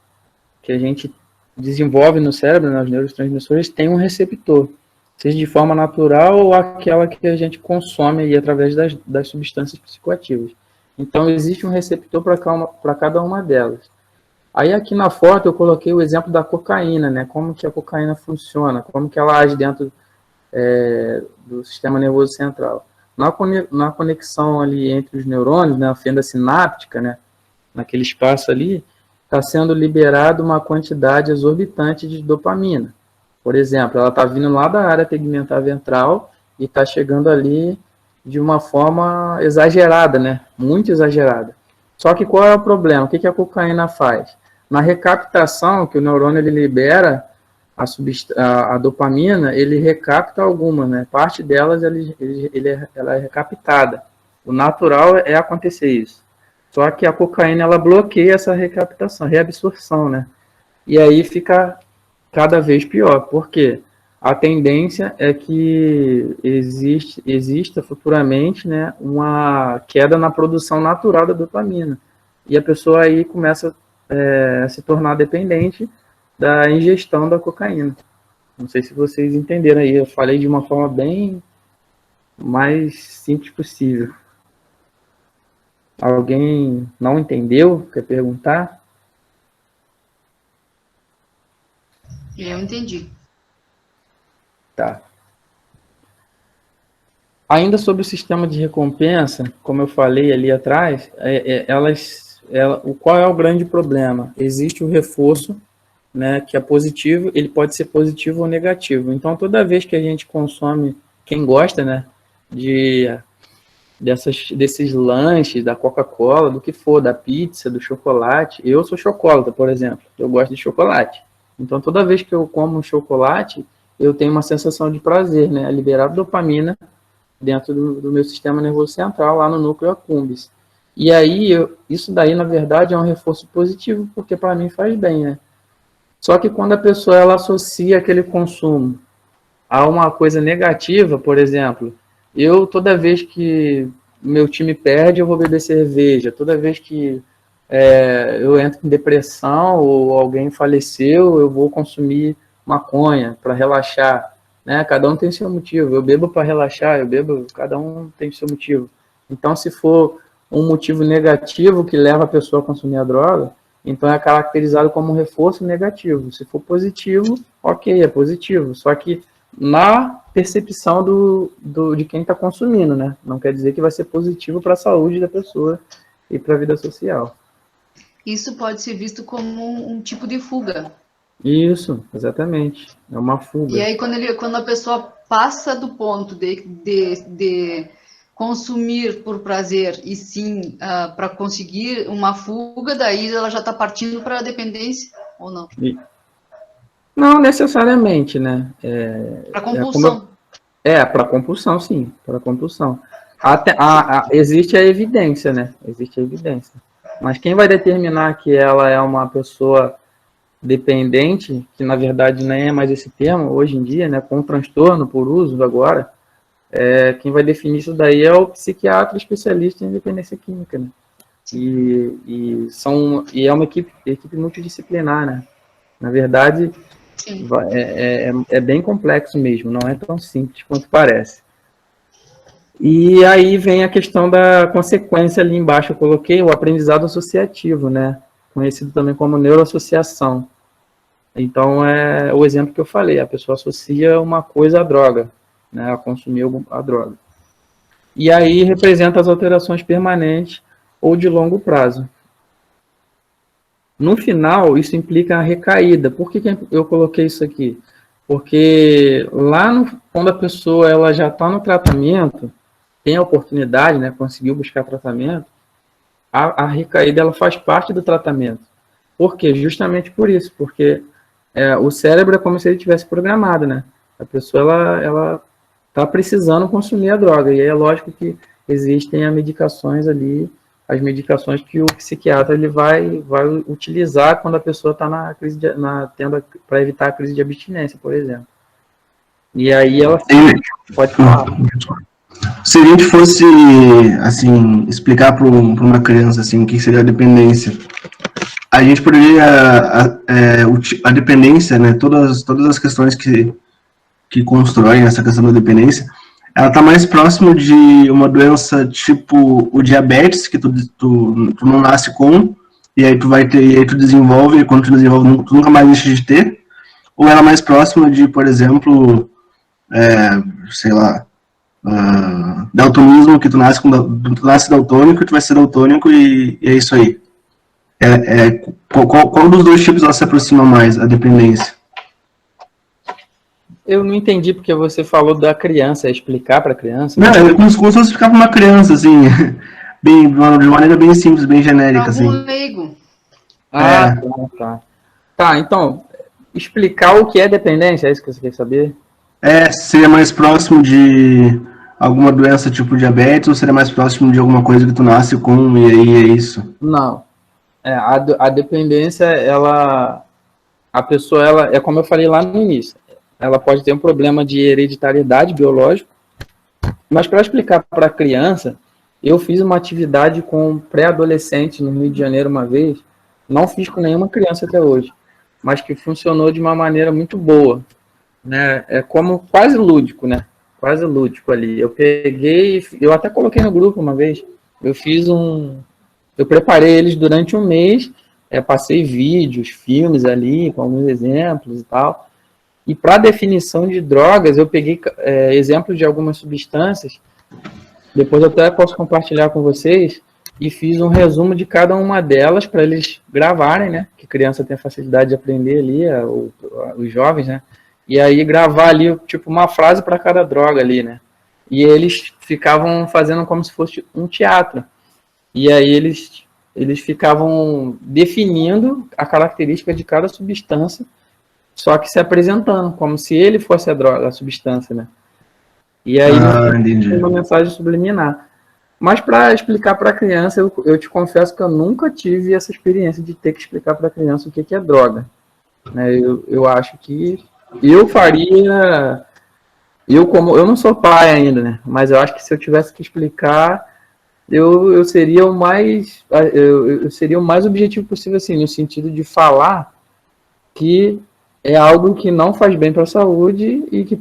desenvolve no cérebro, né, os neurotransmissores, tem um receptor, seja de forma natural ou aquela que a gente consome aí através das substâncias psicoativas. Então, existe um receptor para cada uma delas. Aí aqui na foto eu coloquei o exemplo da cocaína, né? Como que a cocaína funciona, como que ela age dentro do sistema nervoso central. Na conexão ali entre os neurônios, na fenda sináptica, né? Naquele espaço ali, está sendo liberada uma quantidade exorbitante de dopamina. Por exemplo, ela está vindo lá da área tegmentar ventral e está chegando ali de uma forma exagerada, né? Muito exagerada. Só que qual é o problema? O que a cocaína faz? Na recaptação, que o neurônio ele libera a dopamina, ele recapta algumas, né? Parte delas ela é recaptada. O natural é acontecer isso. Só que a cocaína ela bloqueia essa recaptação, reabsorção, né? E aí fica cada vez pior. Por quê? A tendência é que exista futuramente, né, uma queda na produção natural da dopamina. E a pessoa aí começa a se tornar dependente da ingestão da cocaína. Não sei se vocês entenderam aí, eu falei de uma forma bem mais simples possível. Alguém não entendeu? Quer perguntar? Eu entendi. Tá. Ainda sobre o sistema de recompensa, como eu falei ali atrás, qual é o grande problema? Existe o reforço, né, que é positivo, ele pode ser positivo ou negativo. Então, toda vez que a gente consome, quem gosta, né, desses lanches, da Coca-Cola, do que for, da pizza, do chocolate. Eu sou chocolate, por exemplo. Eu gosto de chocolate. Então, toda vez que eu como um chocolate, eu tenho uma sensação de prazer, né? Liberar dopamina dentro do meu sistema nervoso central, lá no núcleo accumbens. E aí, isso daí, na verdade, é um reforço positivo, porque para mim faz bem, né? Só que quando a pessoa ela associa aquele consumo a uma coisa negativa, por exemplo, toda vez que meu time perde, eu vou beber cerveja. Toda vez que eu entro em depressão ou alguém faleceu, eu vou consumir maconha para relaxar. Né? Cada um tem seu motivo. Eu bebo para relaxar, cada um tem seu motivo. Então, se for um motivo negativo que leva a pessoa a consumir a droga, então é caracterizado como um reforço negativo. Se for positivo, ok, é positivo. Só que na percepção de quem está consumindo, né? Não quer dizer que vai ser positivo para a saúde da pessoa e para a vida social. Isso pode ser visto como um tipo de fuga. Isso, exatamente. É uma fuga. E aí, quando a pessoa passa do ponto de consumir por prazer e sim para conseguir uma fuga, daí ela já está partindo para a dependência, ou não? Não necessariamente, né? Para compulsão. Para compulsão, sim. Para compulsão. Existe a evidência, né? Existe a evidência. Mas quem vai determinar que ela é uma pessoa dependente, que na verdade nem é mais esse termo hoje em dia, né? Com transtorno por uso agora, quem vai definir isso daí é o psiquiatra especialista em dependência química, né? E é uma equipe multidisciplinar, né? Na verdade, Sim. É bem complexo mesmo, não é tão simples quanto parece. E aí vem a questão da consequência ali embaixo, eu coloquei o aprendizado associativo, né? Conhecido também como neuroassociação. Então, é o exemplo que eu falei, a pessoa associa uma coisa à droga, né? A consumir a droga. E aí representa as alterações permanentes ou de longo prazo. No final, isso implica a recaída. Por que eu coloquei isso aqui? Porque quando a pessoa ela já está no tratamento, tem a oportunidade, né, conseguiu buscar tratamento, a recaída ela faz parte do tratamento. Por quê? Justamente por isso, porque o cérebro é como se ele tivesse programado, né? A pessoa ela está precisando consumir a droga, e aí é lógico que existem as medicações ali, as medicações que o psiquiatra ele vai utilizar quando a pessoa está para evitar a crise de abstinência, por exemplo. E aí ela pode falar. Se a gente fosse, assim, explicar para uma criança, assim, o que seria a dependência, a gente poderia, a dependência, né, todas as questões que constroem essa questão da dependência, ela está mais próxima de uma doença tipo o diabetes, que tu não nasce com, e aí tu vai ter, e aí tu desenvolve, e quando tu desenvolve, tu nunca mais deixa de ter, ou ela é mais próxima de, por exemplo, sei lá, daltonismo, que tu nasce daltônico, e tu vai ser daltônico, e é isso aí. Qual dos dois tipos ela se aproxima mais, a dependência? Eu não entendi porque você falou da criança, explicar para a criança. Não, é como se fosse explicar para uma criança, assim, de maneira bem simples, bem genérica, assim. Leigo. Tá. Tá, então, explicar o que é dependência, é isso que você quer saber? Seria mais próximo de alguma doença tipo diabetes, ou seria mais próximo de alguma coisa que tu nasce com, e aí é isso? Não. A dependência, a pessoa, é como eu falei lá no início, ela pode ter um problema de hereditariedade biológico, mas para explicar para a criança, eu fiz uma atividade com pré-adolescente no Rio de Janeiro uma vez, não fiz com nenhuma criança até hoje, mas que funcionou de uma maneira muito boa, né? É como quase lúdico, né? Quase lúdico ali. Eu peguei, eu até coloquei no grupo uma vez, eu preparei eles durante um mês, passei vídeos, filmes ali, com alguns exemplos e tal. E para definição de drogas, eu peguei exemplos de algumas substâncias, depois eu até posso compartilhar com vocês, e fiz um resumo de cada uma delas para eles gravarem, né? Que criança tem facilidade de aprender ali, os jovens, né? E aí gravar ali, tipo, uma frase para cada droga ali, né? E eles ficavam fazendo como se fosse um teatro. E aí eles ficavam definindo a característica de cada substância, só que se apresentando, como se ele fosse a droga, a substância, né? E aí tem uma mensagem subliminar. Mas para explicar para a criança, eu te confesso que eu nunca tive essa experiência de ter que explicar para a criança o que é droga. Né? Eu acho que eu faria... Eu não sou pai ainda, né? Mas eu acho que se eu tivesse que explicar, eu seria o mais objetivo possível, assim, no sentido de falar que é algo que não faz bem para a saúde e que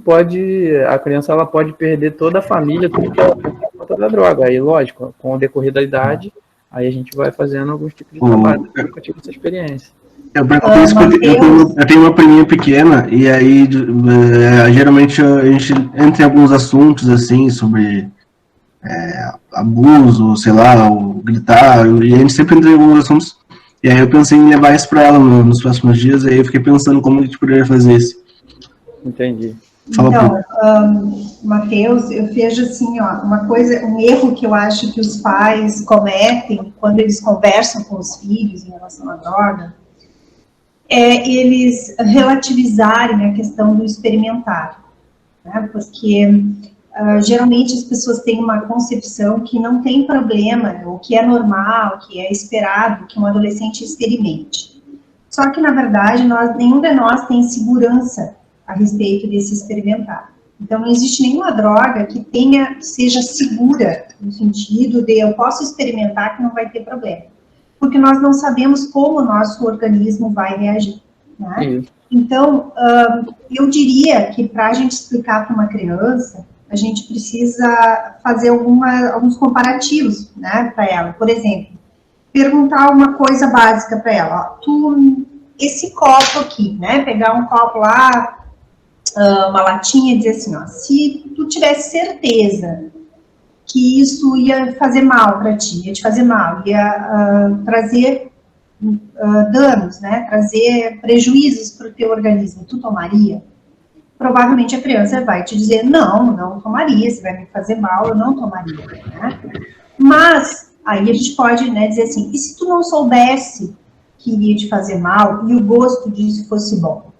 a criança ela pode perder toda a família, tudo que ela tem por conta da droga. Aí, lógico, com o decorrer da idade, aí a gente vai fazendo alguns tipos de trabalho. Eu nunca tive essa experiência. Eu tenho uma priminha pequena, e aí geralmente a gente entra em alguns assuntos assim sobre abuso, sei lá, ou gritar, e a gente sempre entra em alguns assuntos. E aí eu pensei em levar isso para ela nos próximos dias, e aí eu fiquei pensando como a gente poderia fazer isso. Entendi. Então, Matheus, eu vejo assim, ó, um erro que eu acho que os pais cometem quando eles conversam com os filhos em relação à droga, é eles relativizarem a questão do experimentar, né? Porque geralmente as pessoas têm uma concepção que não tem problema, ou que é normal, que é esperado que um adolescente experimente. Só que, na verdade, nenhum de nós tem segurança a respeito desse experimentar. Então, não existe nenhuma droga que seja segura, no sentido de eu posso experimentar que não vai ter problema. Porque nós não sabemos como o nosso organismo vai reagir. né? Então, eu diria que para a gente explicar para uma criança, a gente precisa fazer alguns comparativos, né, para ela. Por exemplo, perguntar uma coisa básica para ela. Ó, esse copo aqui, né, pegar um copo lá, uma latinha e dizer assim, ó, se tu tivesse certeza que isso ia fazer mal para ti, ia te fazer mal, ia trazer danos, né, trazer prejuízos para o teu organismo, tu tomaria? Provavelmente a criança vai te dizer, não tomaria, se vai me fazer mal, eu não tomaria, né? Mas, aí a gente pode, né, dizer assim, e se tu não soubesse que iria te fazer mal e o gosto disso fosse bom?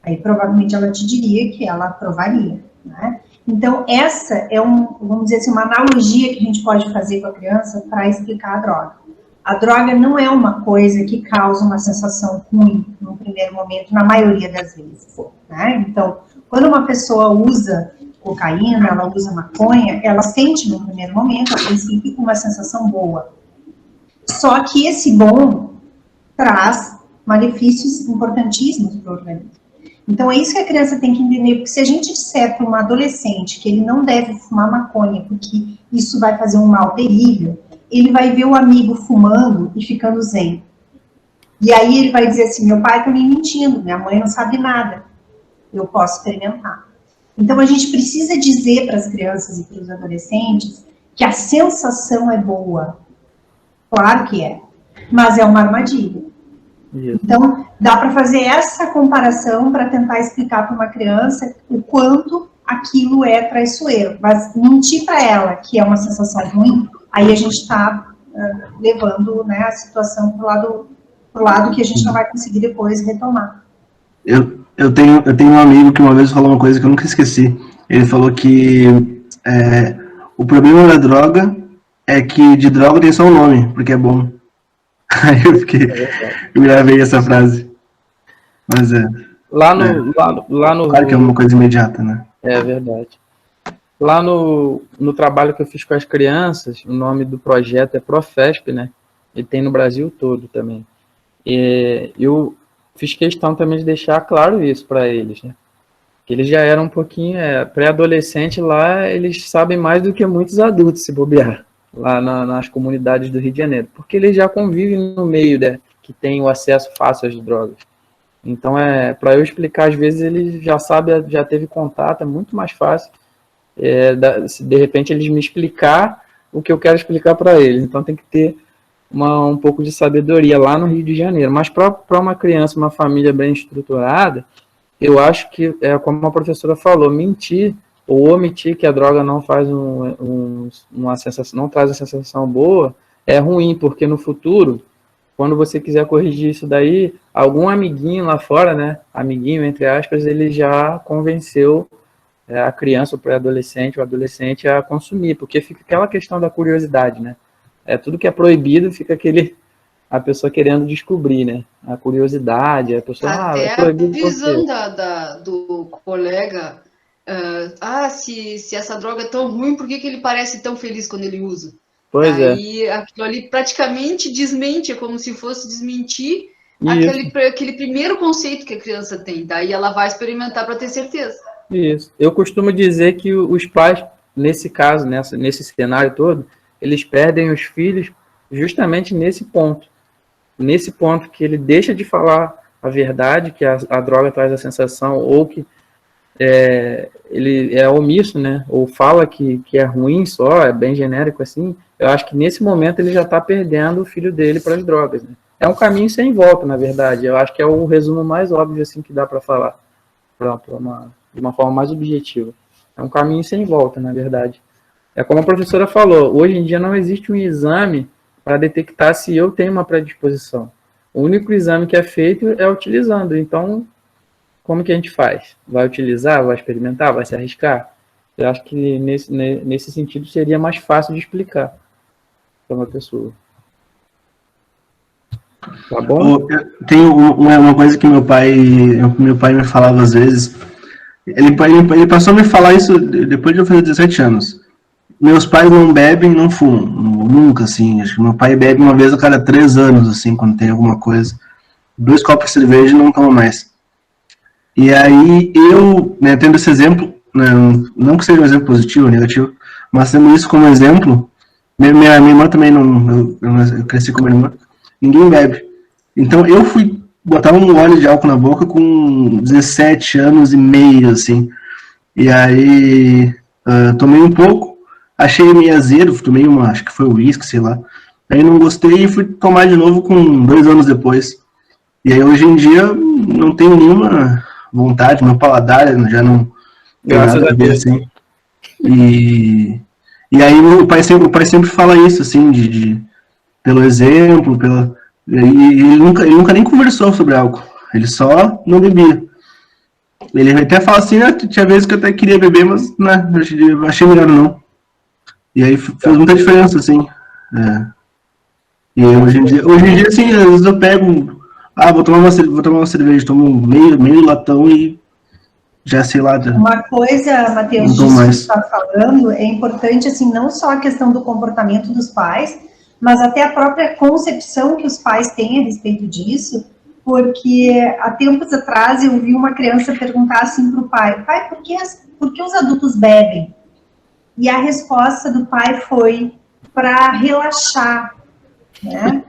Aí provavelmente ela te diria que ela provaria, né? Então, essa é vamos dizer assim, uma analogia que a gente pode fazer com a criança para explicar a droga. A droga não é uma coisa que causa uma sensação ruim no primeiro momento, na maioria das vezes, né? Então, quando uma pessoa usa cocaína, ela usa maconha, ela sente no primeiro momento, a princípio, uma sensação boa. Só que esse bom traz malefícios importantíssimos para o organismo. Então, é isso que a criança tem que entender, porque se a gente disser para um adolescente que ele não deve fumar maconha, porque isso vai fazer um mal terrível, ele vai ver o amigo fumando e ficando zen. E aí ele vai dizer assim, meu pai está me mentindo, minha mãe não sabe nada, eu posso experimentar. Então, a gente precisa dizer para as crianças e para os adolescentes que a sensação é boa. Claro que é, mas é uma armadilha. Então, dá para fazer essa comparação para tentar explicar para uma criança o quanto aquilo é traiçoeiro. Mas mentir para ela que é uma sensação ruim, aí a gente está levando, né, a situação para o lado que a gente não vai conseguir depois retomar. Eu tenho um amigo que uma vez falou uma coisa que eu nunca esqueci. Ele falou que o problema da droga é que de droga tem só um nome, porque é bom. Aí eu gravei essa frase. Mas lá no claro que é uma coisa imediata, né? É verdade. Lá no trabalho que eu fiz com as crianças, o nome do projeto é Profesp, né? E tem no Brasil todo também. E eu fiz questão também de deixar claro isso para eles, né? Que eles já eram um pouquinho pré-adolescente lá, eles sabem mais do que muitos adultos, se bobear, lá nas comunidades do Rio de Janeiro, porque eles já convivem no meio, né, que tem o acesso fácil às drogas. Então, para eu explicar, às vezes, eles já sabem, já teve contato, é muito mais fácil, se de repente eles me explicar o que eu quero explicar para eles. Então, tem que ter um pouco de sabedoria lá no Rio de Janeiro. Mas para uma criança, uma família bem estruturada, eu acho que, como a professora falou, mentir ou omitir que a droga não faz uma sensação, não traz a sensação boa, é ruim, porque no futuro, quando você quiser corrigir isso daí, algum amiguinho lá fora, né, amiguinho, entre aspas, ele já convenceu a criança, o pré-adolescente, o adolescente a consumir, porque fica aquela questão da curiosidade, né, tudo que é proibido, fica a pessoa querendo descobrir, né, a curiosidade, a pessoa, até é proibido a visão do colega, se essa droga é tão ruim, por que ele parece tão feliz quando ele usa? Pois Aí aquilo ali praticamente desmente, é como se fosse desmentir aquele primeiro conceito que a criança tem. Daí ela vai experimentar para ter certeza. Isso. Eu costumo dizer que os pais, nesse caso, nesse cenário todo, eles perdem os filhos justamente nesse ponto. Nesse ponto que ele deixa de falar a verdade, que a droga traz a sensação, ou que ele é omisso, né? Ou fala que é ruim só, é bem genérico assim. Eu acho que nesse momento ele já está perdendo o filho dele para as drogas, né? É um caminho sem volta, na verdade. Eu acho que é o resumo mais óbvio assim que dá para falar, de uma forma mais objetiva. É um caminho sem volta, na verdade. É como a professora falou, hoje em dia não existe um exame para detectar se eu tenho uma predisposição. O único exame que é feito é utilizando. Então, como que a gente faz? Vai utilizar, vai experimentar, vai se arriscar? Eu acho que nesse sentido seria mais fácil de explicar para uma pessoa. Tá bom? Tem uma coisa que meu pai me falava às vezes. Ele passou a me falar isso depois de eu fazer 17 anos. Meus pais não bebem, não fumam. Nunca, assim. Acho que meu pai bebe uma vez a cada 3 anos, assim, quando tem alguma coisa. 2 copos de cerveja e não toma mais. E aí eu, né, tendo esse exemplo, né, não que seja um exemplo positivo ou negativo, mas tendo isso como exemplo, minha irmã também não, eu cresci com minha irmã, ninguém bebe. Então eu fui botar um óleo de álcool na boca com 17 anos e meio, assim. E aí tomei um pouco, achei meio azedo, tomei acho que foi uísque, sei lá. Aí não gostei e fui tomar de novo com 2 anos depois. E aí hoje em dia não tenho nenhuma vontade, meu paladar já não tem nada a ver, assim. E aí o pai sempre fala isso, assim, pelo exemplo, e ele nunca nem conversou sobre álcool, ele só não bebia. Ele até fala assim, né, tinha vezes que eu até queria beber, mas né, eu achei melhor não. E aí fez muita diferença, assim. E hoje em dia, assim, às vezes eu pego, vou tomar uma cerveja, tomo meio latão e já sei lá. Uma coisa, Matheus, disso que você está falando, é importante, assim, não só a questão do comportamento dos pais, mas até a própria concepção que os pais têm a respeito disso, porque há tempos atrás eu vi uma criança perguntar assim para o pai, por que os adultos bebem? E a resposta do pai foi para relaxar, né?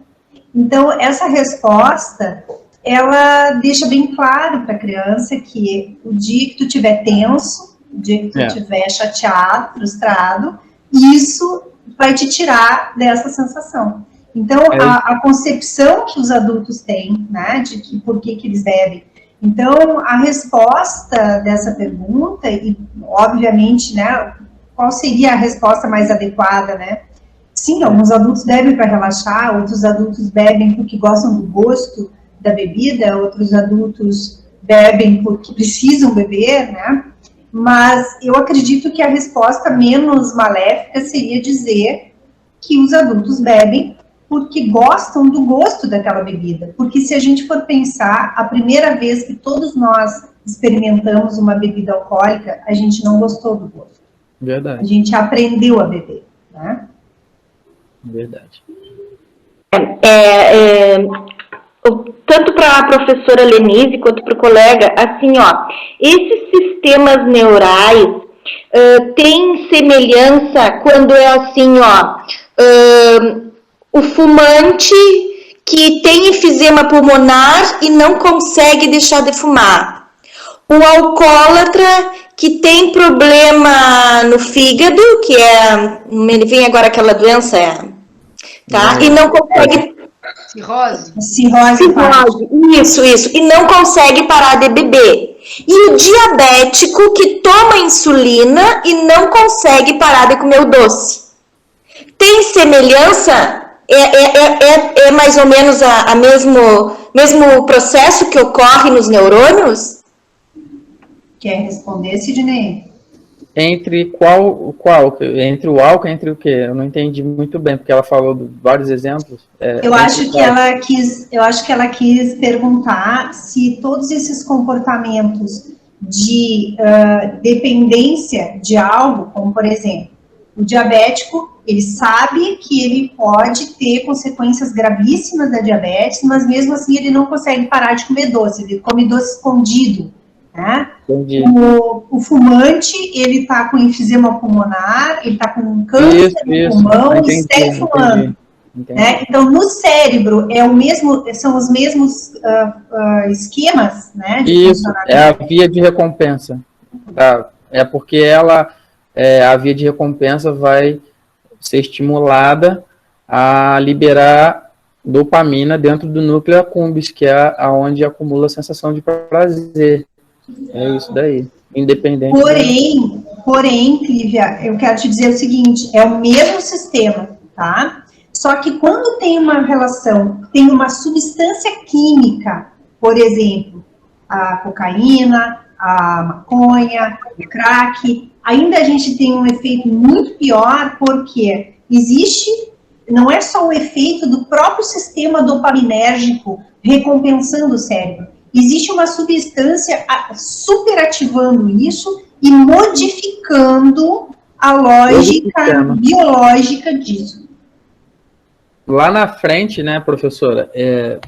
Então, essa resposta, ela deixa bem claro para a criança que o dia que tu estiver tenso, o dia que tu estiver chateado, frustrado, isso vai te tirar dessa sensação. Então, a concepção que os adultos têm, né, de que por que eles bebem. Então, a resposta dessa pergunta, e obviamente, né, qual seria a resposta mais adequada, né? Sim, alguns adultos bebem para relaxar, outros adultos bebem porque gostam do gosto da bebida, outros adultos bebem porque precisam beber, né? Mas eu acredito que a resposta menos maléfica seria dizer que os adultos bebem porque gostam do gosto daquela bebida. Porque se a gente for pensar, a primeira vez que todos nós experimentamos uma bebida alcoólica, a gente não gostou do gosto. Verdade. A gente aprendeu a beber, né? Verdade. Tanto para a professora Lenise quanto para o colega, assim, ó, esses sistemas neurais têm semelhança quando é assim, ó, o fumante que tem enfisema pulmonar e não consegue deixar de fumar, o alcoólatra que tem problema no fígado, que me vem agora aquela doença, tá? E não consegue... Cirrose. Isso. E não consegue parar de beber. E o diabético que toma insulina e não consegue parar de comer o doce. Tem semelhança? É mais ou menos mesmo processo que ocorre nos neurônios? Quer responder, Sidney? Entre entre o álcool e entre o quê? Eu não entendi muito bem, porque ela falou de vários exemplos. Eu acho que ela quis perguntar se todos esses comportamentos de dependência de algo, como por exemplo, o diabético, ele sabe que ele pode ter consequências gravíssimas da diabetes, mas mesmo assim ele não consegue parar de comer doce, ele come doce escondido. Né? O fumante, ele está com enfisema pulmonar, ele está com câncer no pulmão e segue fumando. Né? Então, no cérebro, são os mesmos esquemas, né? Isso, é a via de recompensa. Tá? É porque a via de recompensa vai ser estimulada a liberar dopamina dentro do núcleo accumbens, que é onde acumula a sensação de prazer. É isso daí, independente. Porém, Clívia, eu quero te dizer o seguinte, é o mesmo sistema, tá? Só que quando tem uma relação, tem uma substância química, por exemplo, a cocaína, a maconha, o crack, ainda a gente tem um efeito muito pior, porque não é só o efeito do próprio sistema dopaminérgico recompensando o cérebro, existe uma substância superativando isso e modificando a lógica biológica disso. Lá na frente, né, professora,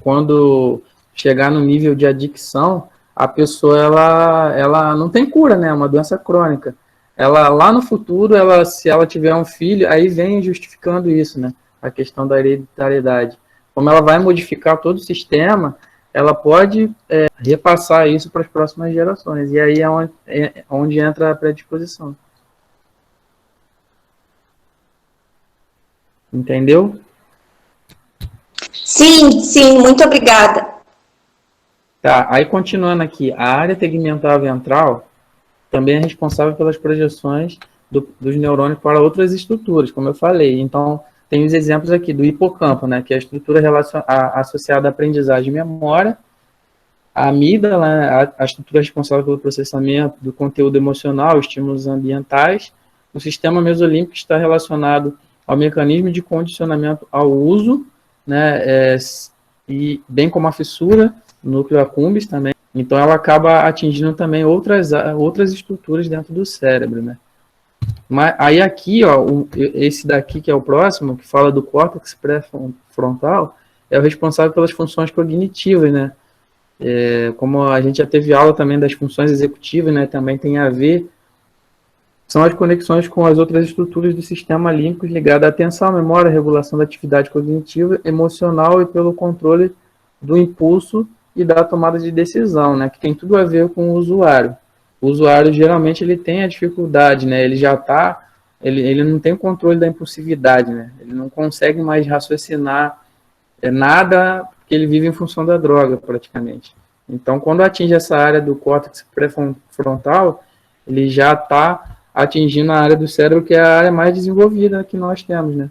quando chegar no nível de adicção, a pessoa ela não tem cura, né? É uma doença crônica. Ela lá no futuro, se ela tiver um filho, aí vem justificando isso, né? A questão da hereditariedade. Como ela vai modificar todo o sistema, ela pode repassar isso para as próximas gerações. E aí é onde entra a predisposição. Entendeu? Sim, sim, muito obrigada. Tá, aí continuando aqui, a área tegmental ventral também é responsável pelas projeções dos neurônios para outras estruturas, como eu falei. Então, tem os exemplos aqui do hipocampo, né, que é a estrutura associada à aprendizagem e memória, a amígdala, né, a estrutura responsável pelo processamento do conteúdo emocional, estímulos ambientais, o sistema mesolímbico está relacionado ao mecanismo de condicionamento ao uso, né, e bem como a fissura, núcleo accumbens também. Então, ela acaba atingindo também outras estruturas dentro do cérebro, né? Mas aí aqui, ó, esse daqui que é o próximo, que fala do córtex pré-frontal, é o responsável pelas funções cognitivas, né? Como a gente já teve aula também das funções executivas, né? Também tem a ver, são as conexões com as outras estruturas do sistema límbico ligadas à atenção, memória, regulação da atividade cognitiva, emocional e pelo controle do impulso e da tomada de decisão, né, que tem tudo a ver com o usuário. O usuário, geralmente, ele tem a dificuldade, né, ele não tem o controle da impulsividade, né, ele não consegue mais raciocinar nada, porque ele vive em função da droga, praticamente. Então, quando atinge essa área do córtex pré-frontal, ele já está atingindo a área do cérebro que é a área mais desenvolvida que nós temos, né,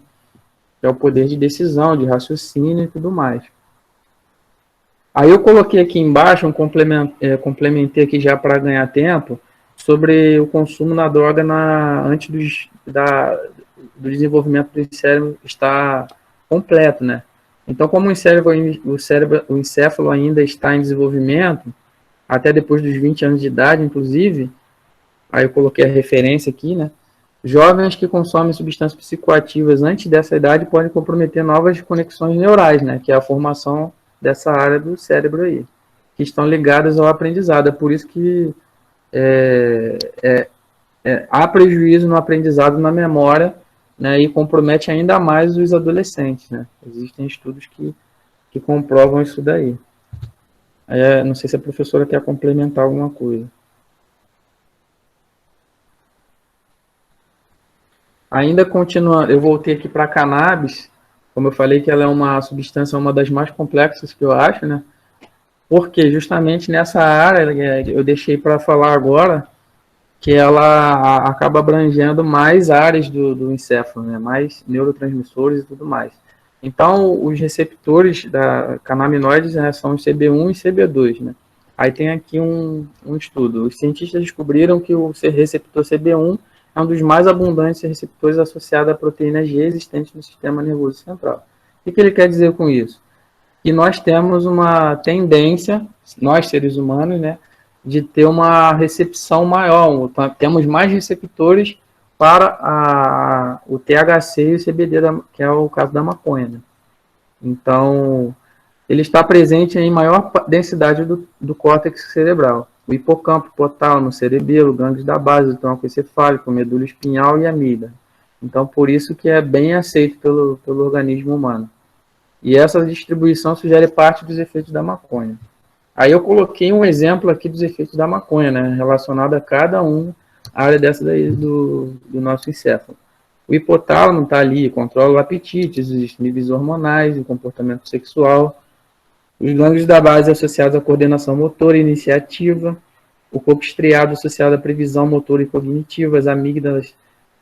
que é o poder de decisão, de raciocínio e tudo mais. Aí eu coloquei aqui embaixo, complementei aqui já para ganhar tempo, sobre o consumo da droga antes do desenvolvimento do cérebro estar completo, né? Então, como o encéfalo ainda está em desenvolvimento, até depois dos 20 anos de idade, inclusive, aí eu coloquei a referência aqui, né? Jovens que consomem substâncias psicoativas antes dessa idade podem comprometer novas conexões neurais, né? Que é a formação dessa área do cérebro aí, que estão ligadas ao aprendizado. É por isso que há prejuízo no aprendizado, na memória, né, e compromete ainda mais os adolescentes, né? Existem estudos que comprovam isso daí. Não sei se a professora quer complementar alguma coisa. Ainda continuando, eu voltei aqui para a cannabis, como eu falei que ela é uma substância, uma das mais complexas que eu acho, né? Porque justamente nessa área, eu deixei para falar agora, que ela acaba abrangendo mais áreas do encéfalo, né? Mais neurotransmissores e tudo mais. Então, os receptores da canabinoides, né, são os CB1 e CB2, né? Aí tem aqui um estudo. Os cientistas descobriram que o receptor CB1 é um dos mais abundantes receptores associados a proteína G existentes no sistema nervoso central. O que ele quer dizer com isso? Que nós temos uma tendência, nós seres humanos, né, de ter uma recepção maior, temos mais receptores para o THC e o CBD, que é o caso da maconha, né? Então, ele está presente em maior densidade do córtex cerebral. O hipocampo, hipotálamo, cerebelo, gânglios da base, o tronco encefálico, medula espinhal e amígdala. Então, por isso que é bem aceito pelo organismo humano. E essa distribuição sugere parte dos efeitos da maconha. Aí eu coloquei um exemplo aqui dos efeitos da maconha, né, relacionado a cada área dessa daí do nosso encéfalo. O hipotálamo está ali, controla o apetite, os níveis hormonais, o comportamento sexual. Os gânglios da base associados à coordenação motora e iniciativa, o corpo estriado associado à previsão motora e cognitiva, as amígdalas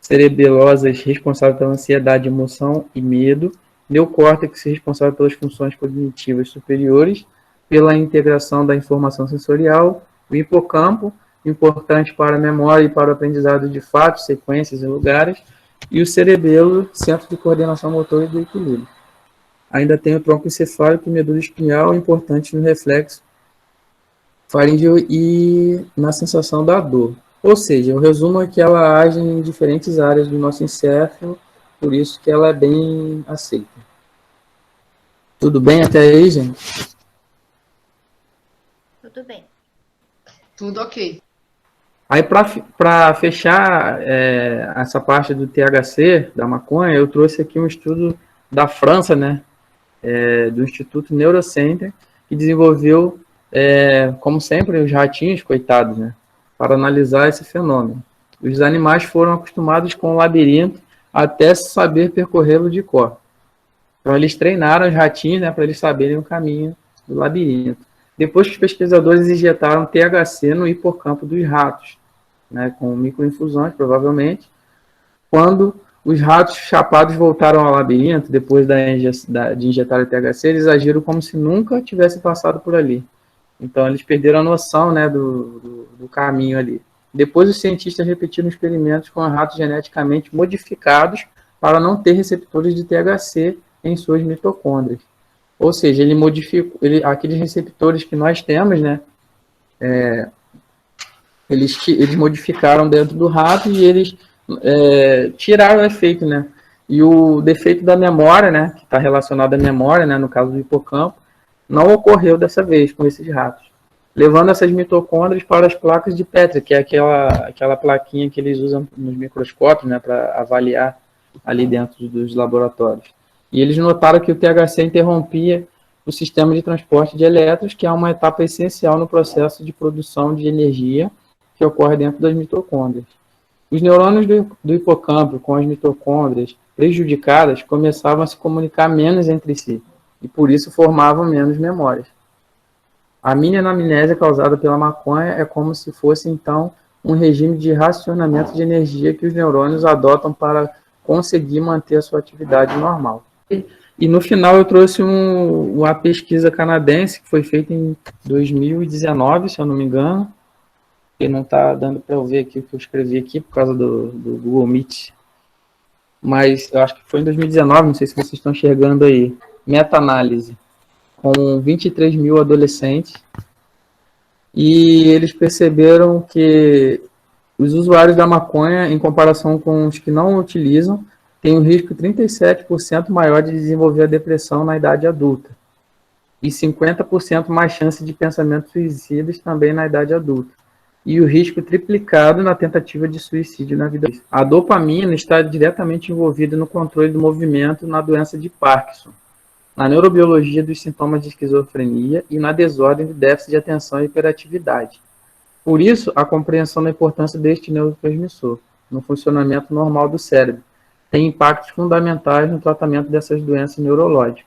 cerebelosas responsáveis pela ansiedade, emoção e medo, neocórtex responsável pelas funções cognitivas superiores, pela integração da informação sensorial, o hipocampo, importante para a memória e para o aprendizado de fatos, sequências e lugares, e o cerebelo, centro de coordenação motora e do equilíbrio. Ainda tem o tronco encefálico e medula espinhal, importante no reflexo faríngeo e na sensação da dor. Ou seja, o resumo é que ela age em diferentes áreas do nosso encéfalo, por isso que ela é bem aceita. Tudo bem até aí, gente? Tudo bem. Tudo ok. Aí, para fechar essa parte do THC, da maconha, eu trouxe aqui um estudo da França, né, do Instituto Neurocenter, que desenvolveu, como sempre, os ratinhos, coitados, né, para analisar esse fenômeno. Os animais foram acostumados com o labirinto até saber percorrê-lo de cor. Então, eles treinaram os ratinhos, né, para eles saberem o caminho do labirinto. Depois que os pesquisadores injetaram THC no hipocampo dos ratos, né, com microinfusões, provavelmente, quando os ratos chapados voltaram ao labirinto, depois de injetar o THC, eles agiram como se nunca tivessem passado por ali. Então, eles perderam a noção, né, do caminho ali. Depois, os cientistas repetiram experimentos com ratos geneticamente modificados para não ter receptores de THC em suas mitocôndrias. Ou seja, ele modificou aqueles receptores que nós temos, né? Eles modificaram dentro do rato e eles tiraram o efeito, né? E o defeito da memória, né? Que está relacionado à memória, né? No caso do hipocampo, não ocorreu dessa vez com esses ratos, levando essas mitocôndrias para as placas de Petri, que é aquela plaquinha que eles usam nos microscópios, né? Para avaliar ali dentro dos laboratórios. E eles notaram que o THC interrompia o sistema de transporte de elétrons, que é uma etapa essencial no processo de produção de energia que ocorre dentro das mitocôndrias. Os neurônios do hipocampo com as mitocôndrias prejudicadas começavam a se comunicar menos entre si, e por isso formavam menos memórias. A mini-anamnésia causada pela maconha é como se fosse, então, um regime de racionamento de energia que os neurônios adotam para conseguir manter a sua atividade normal. E no final eu trouxe uma pesquisa canadense que foi feita em 2019, se eu não me engano, que não está dando para eu ver aqui o que eu escrevi aqui por causa do Google Meet, mas eu acho que foi em 2019, não sei se vocês estão enxergando aí, meta-análise, com 23 mil adolescentes, e eles perceberam que os usuários da maconha, em comparação com os que não utilizam, têm um risco 37% maior de desenvolver a depressão na idade adulta, e 50% mais chance de pensamentos suicidas também na idade adulta, e o risco triplicado na tentativa de suicídio na vida adulta. A dopamina está diretamente envolvida no controle do movimento na doença de Parkinson, na neurobiologia dos sintomas de esquizofrenia e na desordem de déficit de atenção e hiperatividade. Por isso, a compreensão da importância deste neurotransmissor no funcionamento normal do cérebro tem impactos fundamentais no tratamento dessas doenças neurológicas.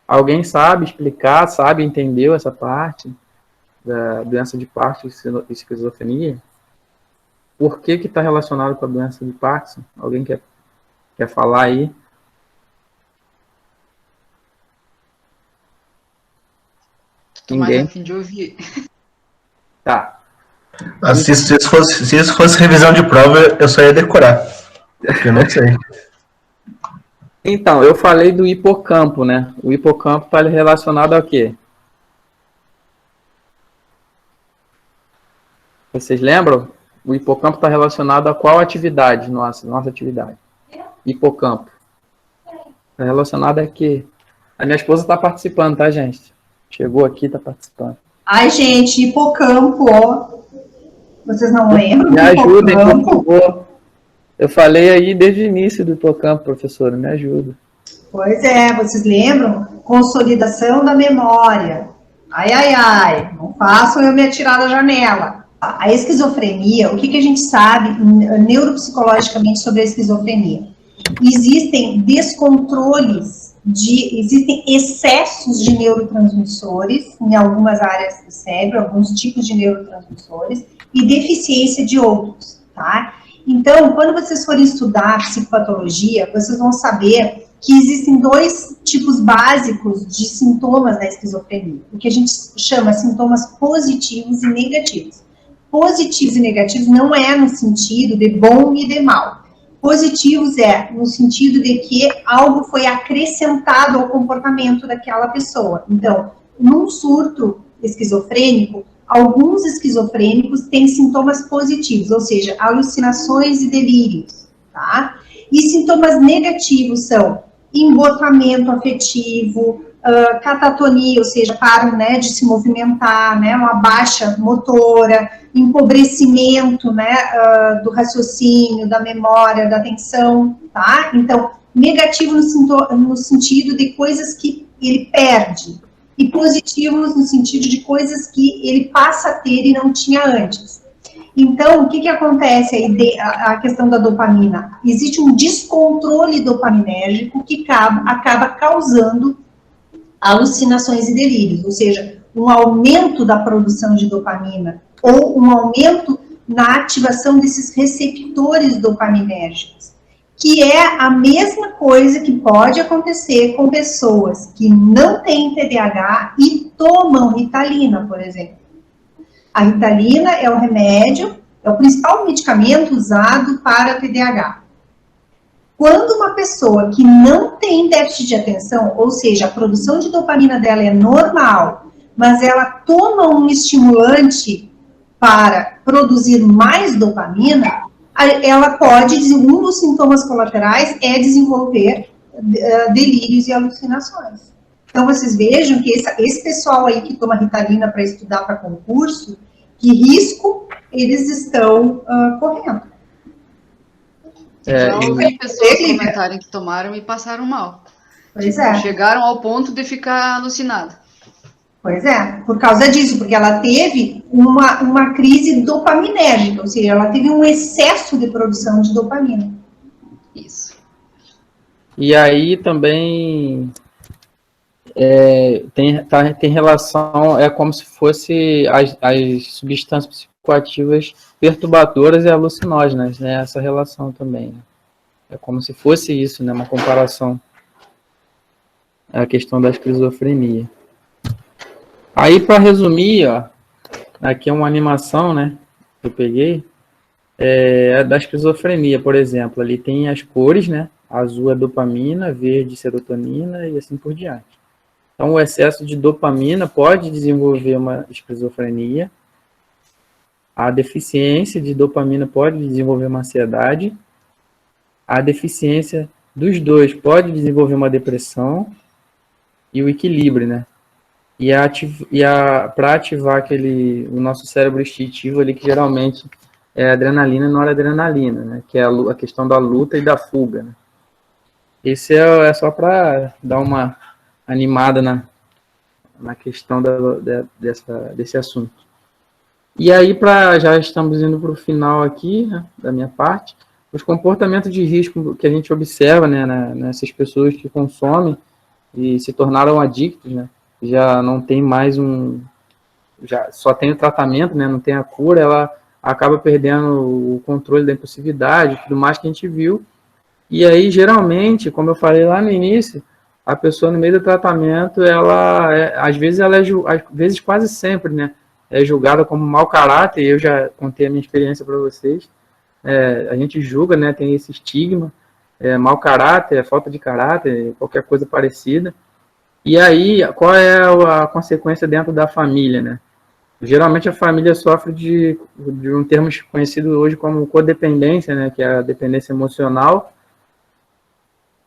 Alguém sabe explicar, entendeu essa parte da doença de Parkinson e esquizofrenia? Por que está relacionado com a doença de Parkinson? Alguém quer falar aí? Tô mais a fim de ouvir. Tá. Se isso fosse revisão de prova, eu só ia decorar. Porque eu não sei. Então, eu falei do hipocampo, né? O hipocampo está relacionado ao quê? Vocês lembram? O hipocampo está relacionado a qual atividade? Nossa atividade. Hipocampo. Está relacionado a quê? A minha esposa está participando, tá, gente? Chegou aqui, está participando. Ai, gente, hipocampo, ó. Vocês não lembram? Me ajudem, por favor. Eu falei aí desde o início do hipocampo, professora, me ajuda. Pois é, vocês lembram? Consolidação da memória. Ai, não façam eu me atirar da janela. A esquizofrenia, o que a gente sabe neuropsicologicamente sobre a esquizofrenia? Existem descontroles, existem excessos de neurotransmissores em algumas áreas do cérebro, alguns tipos de neurotransmissores, e deficiência de outros, tá? Então, quando vocês forem estudar psicopatologia, vocês vão saber que existem dois tipos básicos de sintomas da esquizofrenia, o que a gente chama sintomas positivos e negativos. Positivos e negativos não é no sentido de bom e de mal. Positivos é no sentido de que algo foi acrescentado ao comportamento daquela pessoa. Então, num surto esquizofrênico, alguns esquizofrênicos têm sintomas positivos, ou seja, alucinações e delírios, tá? E sintomas negativos são embotamento afetivo, catatonia, ou seja, param, né, de se movimentar, né, uma baixa motora, empobrecimento, né, do raciocínio, da memória, da atenção, tá? Então, negativo no sentido de coisas que ele perde, e positivos no sentido de coisas que ele passa a ter e não tinha antes. Então, o que acontece aí, a questão da dopamina? Existe um descontrole dopaminérgico que acaba causando alucinações e delírios, ou seja, um aumento da produção de dopamina, ou um aumento na ativação desses receptores dopaminérgicos, que é a mesma coisa que pode acontecer com pessoas que não têm TDAH e tomam Ritalina, por exemplo. A Ritalina é o remédio, é o principal medicamento usado para TDAH. Quando uma pessoa que não tem déficit de atenção, ou seja, a produção de dopamina dela é normal, mas ela toma um estimulante para produzir mais dopamina, ela pode, um dos sintomas colaterais é desenvolver delírios e alucinações. Então, vocês vejam que esse pessoal aí que toma Ritalina para estudar para concurso, que risco eles estão correndo. Já ouvi pessoas comentarem que tomaram e passaram mal. Pois é. Chegaram ao ponto de ficar alucinada. Pois é, por causa disso, porque ela teve uma crise dopaminérgica, ou seja, ela teve um excesso de produção de dopamina. Isso. E aí também tem relação, é como se fosse as substâncias psicoativas perturbadoras e alucinógenas, né? Essa relação também. Né? É como se fosse isso, né? Uma comparação. É a questão da esquizofrenia. Aí, para resumir, ó, aqui é uma animação, né? Que eu peguei. Da esquizofrenia, por exemplo. Ali tem as cores, né? Azul é dopamina, verde serotonina e assim por diante. Então, o excesso de dopamina pode desenvolver uma esquizofrenia. A deficiência de dopamina pode desenvolver uma ansiedade. A deficiência dos dois pode desenvolver uma depressão. E o equilíbrio, né? Para ativar o nosso cérebro instintivo ali, que geralmente é adrenalina e noradrenalina, né? Que é a questão da luta e da fuga, né? Esse é só para dar uma animada na questão desse assunto. E aí, já estamos indo para o final aqui, né, da minha parte, os comportamentos de risco que a gente observa, né, nessas pessoas que consomem e se tornaram adictos, né, já não tem mais já só tem o tratamento, né, não tem a cura, ela acaba perdendo o controle da impulsividade, tudo mais que a gente viu. E aí, geralmente, como eu falei lá no início, a pessoa no meio do tratamento, às vezes quase sempre, né, é julgada como mau caráter. Eu já contei a minha experiência para vocês. A gente julga, né, tem esse estigma, mau caráter, falta de caráter, qualquer coisa parecida. E aí, qual é a consequência dentro da família, né? Geralmente a família sofre de um termo conhecido hoje como codependência, né, que é a dependência emocional.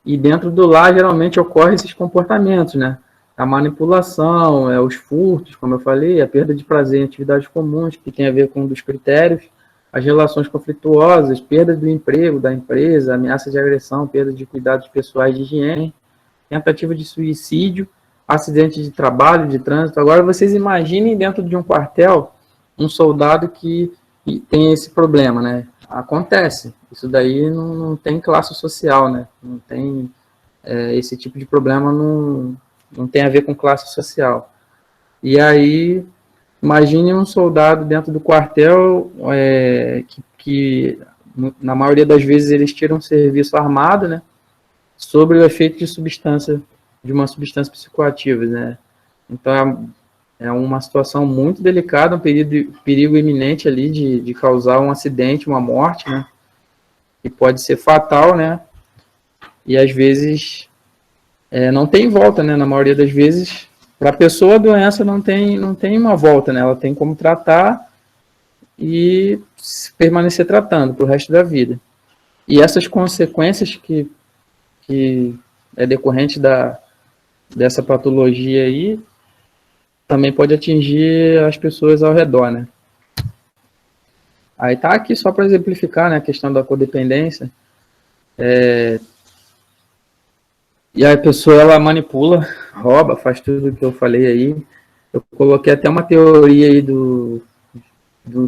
E dentro do lar, geralmente, ocorrem esses comportamentos, né? A manipulação, os furtos, como eu falei, a perda de prazer em atividades comuns, que tem a ver com um dos critérios, as relações conflituosas, perda do emprego, da empresa, ameaça de agressão, perda de cuidados pessoais de higiene, tentativa de suicídio, acidente de trabalho, de trânsito. Agora, vocês imaginem dentro de um quartel um soldado que tem esse problema, né? Acontece. Isso daí não tem classe social, né? Não tem esse tipo de problema, não tem a ver com classe social. E aí, imagine um soldado dentro do quartel que na maioria das vezes eles tiram um serviço armado, né? Sobre o efeito de uma substância psicoativa, né? Então, é uma situação muito delicada, um perigo iminente ali de causar um acidente, uma morte, né? Que pode ser fatal, né? E às vezes não tem volta, né? Na maioria das vezes, para a pessoa a doença não tem uma volta, né? Ela tem como tratar e permanecer tratando pro resto da vida. E essas consequências que decorrente dessa patologia aí, também pode atingir as pessoas ao redor, né? Aí tá aqui só para exemplificar, né, a questão da codependência. E aí a pessoa, ela manipula, rouba, faz tudo o que eu falei aí. Eu coloquei até uma teoria aí do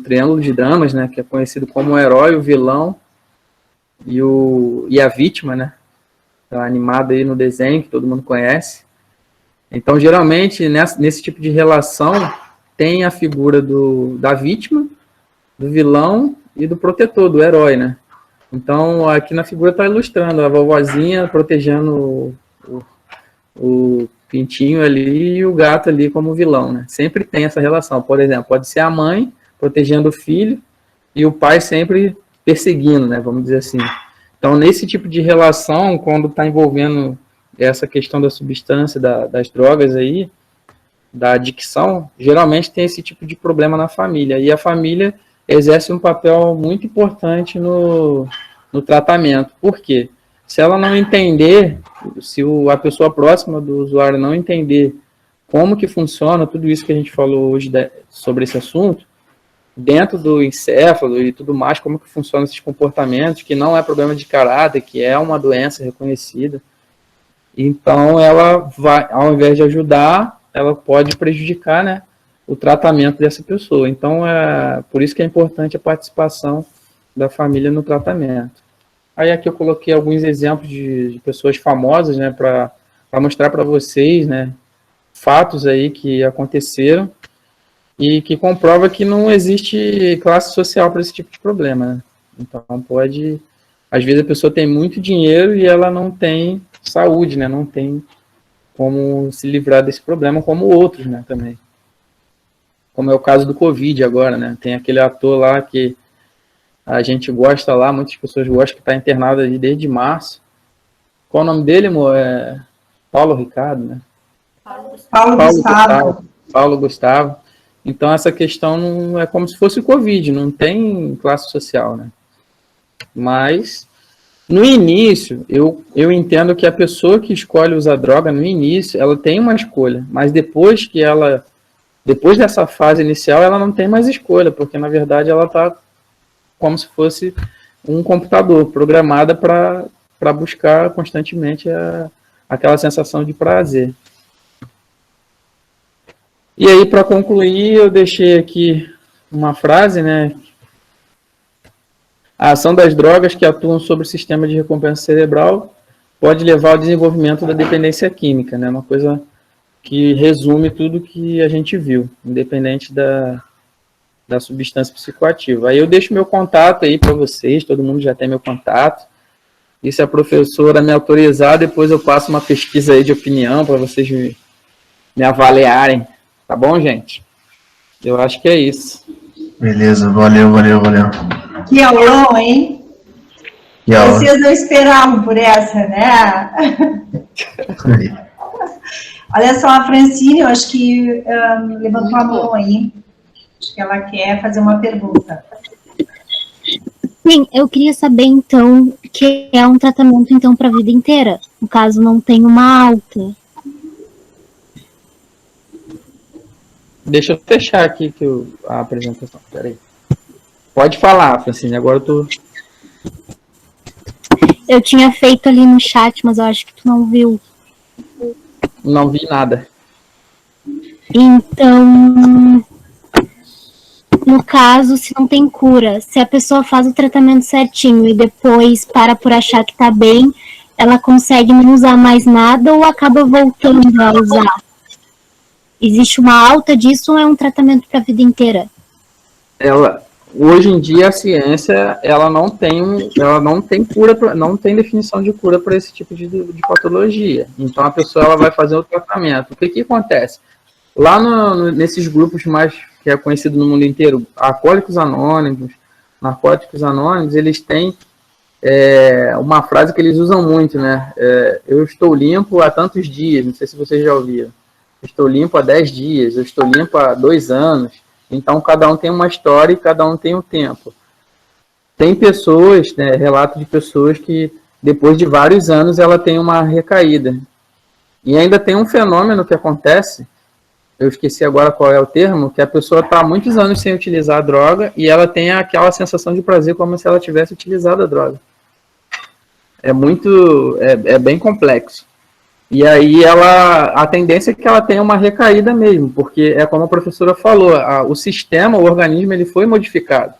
triângulo de damas, né, que é conhecido como o herói, o vilão e a vítima, né? Tá animado aí no desenho, que todo mundo conhece. Então, geralmente, nesse tipo de relação, tem a figura da vítima, do vilão e do protetor, do herói, né? Então, aqui na figura está ilustrando a vovozinha protegendo o pintinho ali e o gato ali como vilão, né? Sempre tem essa relação. Por exemplo, pode ser a mãe protegendo o filho e o pai sempre perseguindo, né? Vamos dizer assim. Então, nesse tipo de relação, quando está envolvendo essa questão da substância, das drogas aí, da adicção, geralmente tem esse tipo de problema na família. E a família exerce um papel muito importante no tratamento. Por quê? Se ela não entender, se a pessoa próxima do usuário não entender como que funciona tudo isso que a gente falou hoje sobre esse assunto, dentro do encéfalo e tudo mais, como que funcionam esses comportamentos, que não é problema de caráter, que é uma doença reconhecida, então ela vai, ao invés de ajudar, ela pode prejudicar, né, o tratamento dessa pessoa. Então, por isso que é importante a participação da família no tratamento. Aí aqui eu coloquei alguns exemplos de pessoas famosas, né, para mostrar para vocês, né, fatos aí que aconteceram e que comprova que não existe classe social para esse tipo de problema, né? Então, às vezes a pessoa tem muito dinheiro e ela não tem saúde, né, não tem como se livrar desse problema, como outros, né, também. Como é o caso do Covid agora, né? Tem aquele ator lá que a gente gosta lá, muitas pessoas gostam, que está internado ali desde março. Qual o nome dele, amor? Paulo Ricardo, né? Paulo Gustavo. Então, essa questão não é como se fosse o Covid, não tem classe social, né? Mas, no início, eu entendo que a pessoa que escolhe usar droga, no início, ela tem uma escolha, mas depois dessa fase inicial, ela não tem mais escolha, porque, na verdade, ela está como se fosse um computador, programada para buscar constantemente aquela sensação de prazer. E aí, para concluir, eu deixei aqui uma frase, né? A ação das drogas que atuam sobre o sistema de recompensa cerebral pode levar ao desenvolvimento da dependência química, né? Uma coisa que resume tudo que a gente viu, independente da substância psicoativa. Aí eu deixo meu contato aí para vocês, todo mundo já tem meu contato. E se a professora me autorizar, depois eu passo uma pesquisa aí de opinião para vocês me avaliarem. Tá bom, gente? Eu acho que é isso. Beleza, valeu. Que aulão, hein? Que aula. Vocês não esperavam por essa, né? Olha só, a Francine, eu acho que levantou a mão aí. Acho que ela quer fazer uma pergunta. Sim, eu queria saber, então, que é um tratamento, então, para a vida inteira. No caso, não tem uma alta. Deixa eu fechar aqui a apresentação. Peraí. Pode falar, Francine, agora eu tô... Eu tinha feito ali no chat, mas eu acho que tu não viu. Não vi nada. Então, no caso, se não tem cura, se a pessoa faz o tratamento certinho e depois para por achar que tá bem, ela consegue não usar mais nada ou acaba voltando a usar? Existe uma alta disso ou é um tratamento para a vida inteira? Hoje em dia a ciência ela não tem cura, não tem definição de cura para esse tipo de patologia. Então a pessoa ela vai fazer o tratamento. O que acontece? Lá nesses grupos mais que é conhecido no mundo inteiro, Alcoólicos Anônimos, Narcóticos Anônimos, eles têm uma frase que eles usam muito, né? Eu estou limpo há tantos dias, não sei se vocês já ouviram. Eu estou limpo há 10 dias, eu estou limpo há 2 anos. Então, cada um tem uma história e cada um tem um tempo. Tem pessoas, né, relato de pessoas que depois de vários anos ela tem uma recaída. E ainda tem um fenômeno que acontece, eu esqueci agora qual é o termo, que a pessoa está há muitos anos sem utilizar a droga e ela tem aquela sensação de prazer como se ela tivesse utilizado a droga. É bem complexo. E aí a tendência é que ela tenha uma recaída mesmo, porque é como a professora falou, o sistema, o organismo, ele foi modificado.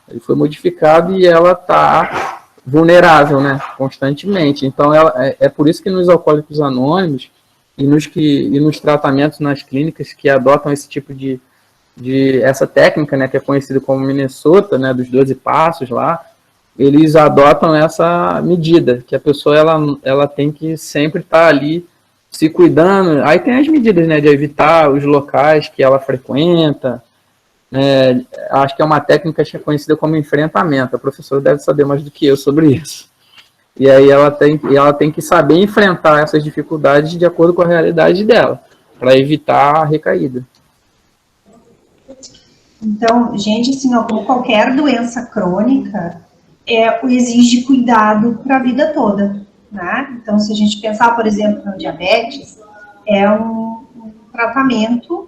Ele foi modificado e ela está vulnerável, né, constantemente. Então, é por isso que nos Alcoólicos Anônimos e nos tratamentos nas clínicas que adotam esse tipo de essa técnica, né, que é conhecida como Minnesota, né, dos 12 passos lá, eles adotam essa medida, que a pessoa ela tem que sempre estar ali se cuidando. Aí tem as medidas, né, de evitar os locais que ela frequenta. Acho que é uma técnica que é conhecida como enfrentamento. A professora deve saber mais do que eu sobre isso. E aí ela tem que saber enfrentar essas dificuldades de acordo com a realidade dela, para evitar a recaída. Então, gente, assim, como qualquer doença crônica, exige cuidado para a vida toda, né? Então, se a gente pensar, por exemplo, no diabetes, é um tratamento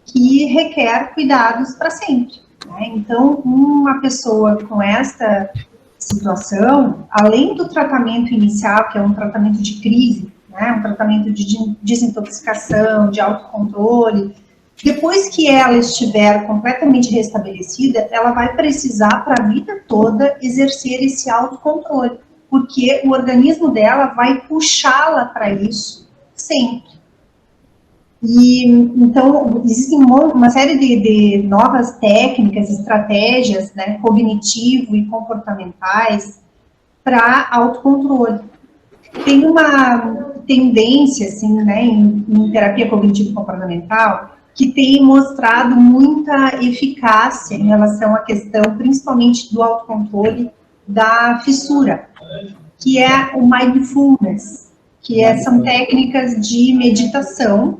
que requer cuidados para sempre, né? Então, uma pessoa com esta situação, além do tratamento inicial, que é um tratamento de crise, né? Um tratamento de desintoxicação, de autocontrole, depois que ela estiver completamente restabelecida, ela vai precisar para a vida toda exercer esse autocontrole, porque o organismo dela vai puxá-la para isso sempre. E então existe uma série de novas técnicas, estratégias, né, cognitivo e comportamentais para autocontrole. Tem uma tendência, assim, né, em terapia cognitivo-comportamental, que tem mostrado muita eficácia em relação à questão, principalmente do autocontrole da fissura, que é o mindfulness, são técnicas de meditação,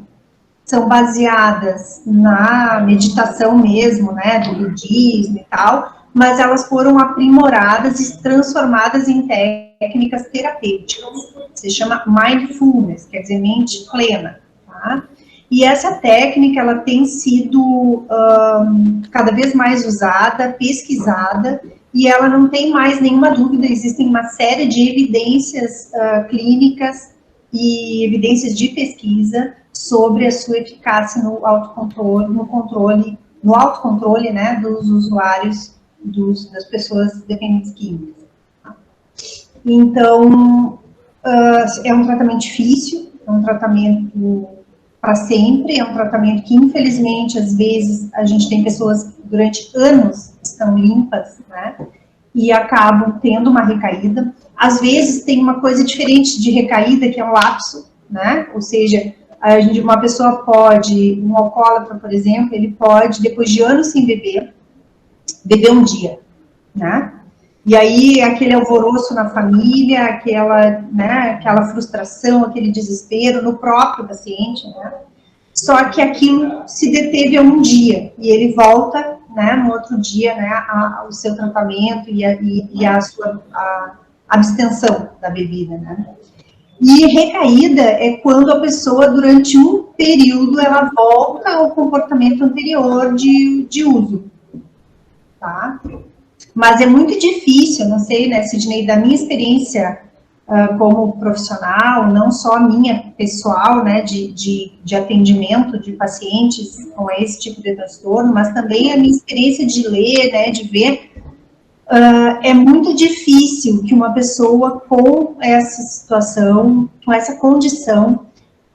são baseadas na meditação mesmo, né, do budismo e tal, mas elas foram aprimoradas e transformadas em técnicas terapêuticas. Se chama mindfulness, quer dizer mente plena, tá? E essa técnica, ela tem sido cada vez mais usada, pesquisada, e ela não tem mais nenhuma dúvida, existem uma série de evidências clínicas e evidências de pesquisa sobre a sua eficácia no autocontrole, né, dos usuários, das pessoas dependentes químicas. Então, é um tratamento difícil, é um tratamento para sempre, é um tratamento que, infelizmente, às vezes, a gente tem pessoas que durante anos estão limpas, né, e acabam tendo uma recaída. Às vezes, tem uma coisa diferente de recaída, que é um lapso, né, ou seja, uma pessoa pode, um alcoólatra, por exemplo, ele pode, depois de anos sem beber um dia, né, e aí aquele alvoroço na família, aquela frustração, aquele desespero no próprio paciente, né? Só que aquilo se deteve a um dia e ele volta, né, no outro dia, né, ao seu tratamento e a sua abstenção da bebida, né? E recaída é quando a pessoa, durante um período, ela volta ao comportamento anterior de uso, tá? Mas é muito difícil, não sei, né, Sidney, da minha experiência como profissional, não só minha pessoal, né, de atendimento de pacientes com esse tipo de transtorno, mas também a minha experiência de ler, né, de ver, é muito difícil que uma pessoa com essa situação, com essa condição,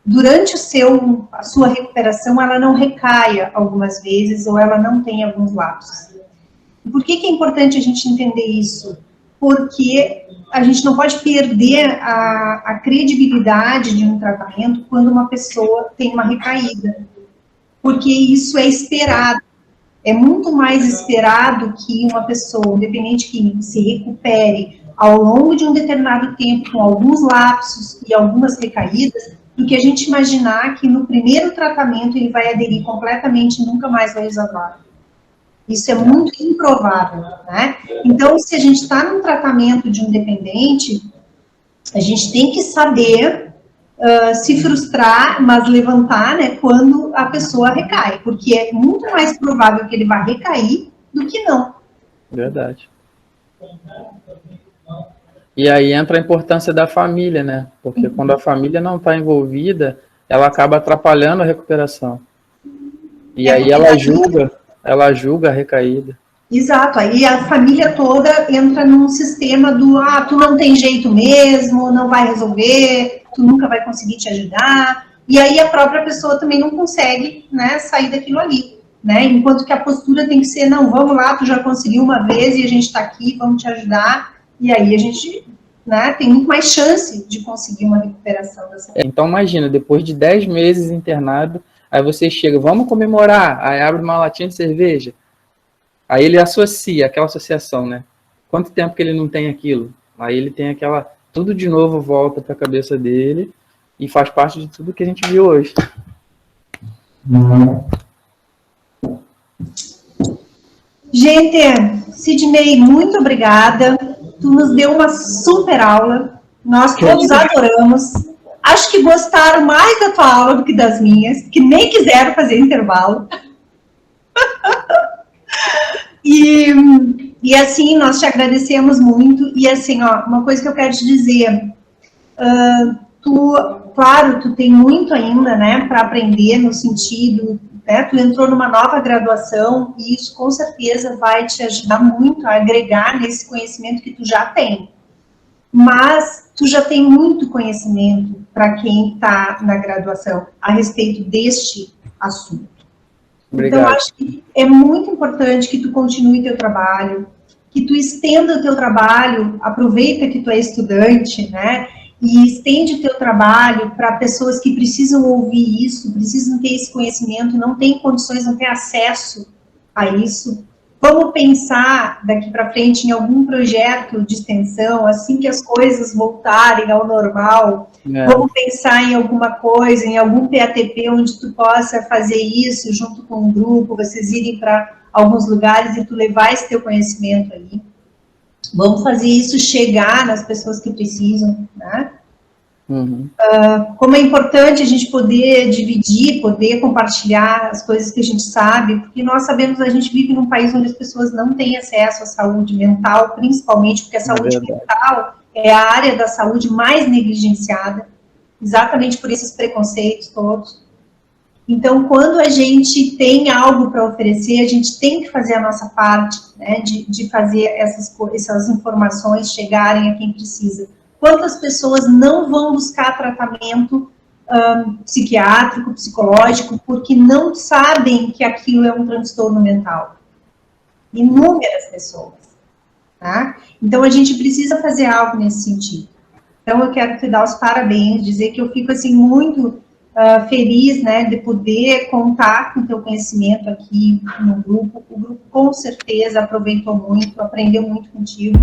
durante a sua recuperação, ela não recaia algumas vezes ou ela não tem alguns lapsos. Por que é importante a gente entender isso? Porque a gente não pode perder a credibilidade de um tratamento quando uma pessoa tem uma recaída, porque isso é esperado. É muito mais esperado que uma pessoa, um dependente químico, se recupere ao longo de um determinado tempo, com alguns lapsos e algumas recaídas, do que a gente imaginar que no primeiro tratamento ele vai aderir completamente e nunca mais vai usar droga. Isso é muito improvável, né? Então, se a gente está num tratamento de um dependente, A gente tem que saber se frustrar, mas levantar, né, quando a pessoa recai, porque é muito mais provável que ele vá recair do que não. Verdade. E aí entra a importância da família, né? Porque quando a família não está envolvida, ela acaba atrapalhando a recuperação. E aí ela julga a recaída. Exato, aí a família toda entra num sistema do, tu não tem jeito mesmo, não vai resolver, tu nunca vai conseguir te ajudar, e aí a própria pessoa também não consegue, né, sair daquilo ali, né, enquanto que a postura tem que ser, não, vamos lá, tu já conseguiu uma vez e a gente tá aqui, vamos te ajudar, e aí a gente, né, tem muito mais chance de conseguir uma recuperação dessa. Então imagina, depois de 10 meses internado, aí você chega, vamos comemorar, aí abre uma latinha de cerveja. Aí ele associa, aquela associação, né? Quanto tempo que ele não tem aquilo? Aí ele tem aquela... Tudo de novo volta para a cabeça dele e faz parte de tudo que a gente viu hoje. Gente, Sidney, muito obrigada. Tu nos deu uma super aula. Nós todos adoramos. Acho que gostaram mais da tua aula do que das minhas, que nem quiseram fazer intervalo. E assim, nós te agradecemos muito. E assim, ó, uma coisa que eu quero te dizer, claro, tu tem muito ainda, né, para aprender no sentido, né, tu entrou numa nova graduação e isso com certeza vai te ajudar muito a agregar nesse conhecimento que tu já tem. Mas tu já tem muito conhecimento para quem está na graduação a respeito deste assunto. Obrigado. Então, acho que é muito importante que tu continue teu trabalho, que tu estenda o teu trabalho, aproveita que tu é estudante, né, e estende teu trabalho para pessoas que precisam ouvir isso, precisam ter esse conhecimento, não têm condições, não têm acesso a isso. Vamos pensar daqui para frente em algum projeto de extensão, assim que as coisas voltarem ao normal. Vamos pensar em alguma coisa, em algum PATP onde tu possa fazer isso junto com um grupo, vocês irem para alguns lugares e tu levar esse teu conhecimento ali. Vamos fazer isso chegar nas pessoas que precisam, né? Como é importante a gente poder dividir, poder compartilhar as coisas que a gente sabe, porque nós sabemos que a gente vive num país onde as pessoas não têm acesso à saúde mental, principalmente porque a saúde mental é a área da saúde mais negligenciada, exatamente por esses preconceitos todos. Então, quando a gente tem algo para oferecer, a gente tem que fazer a nossa parte, né, de fazer essas informações chegarem a quem precisa. Quantas pessoas não vão buscar tratamento psiquiátrico, psicológico, porque não sabem que aquilo é um transtorno mental? Inúmeras pessoas, tá? Então, a gente precisa fazer algo nesse sentido. Então, eu quero te dar os parabéns, dizer que eu fico, assim, muito feliz, né, de poder contar com o teu conhecimento aqui no grupo. O grupo, com certeza, aproveitou muito, aprendeu muito contigo.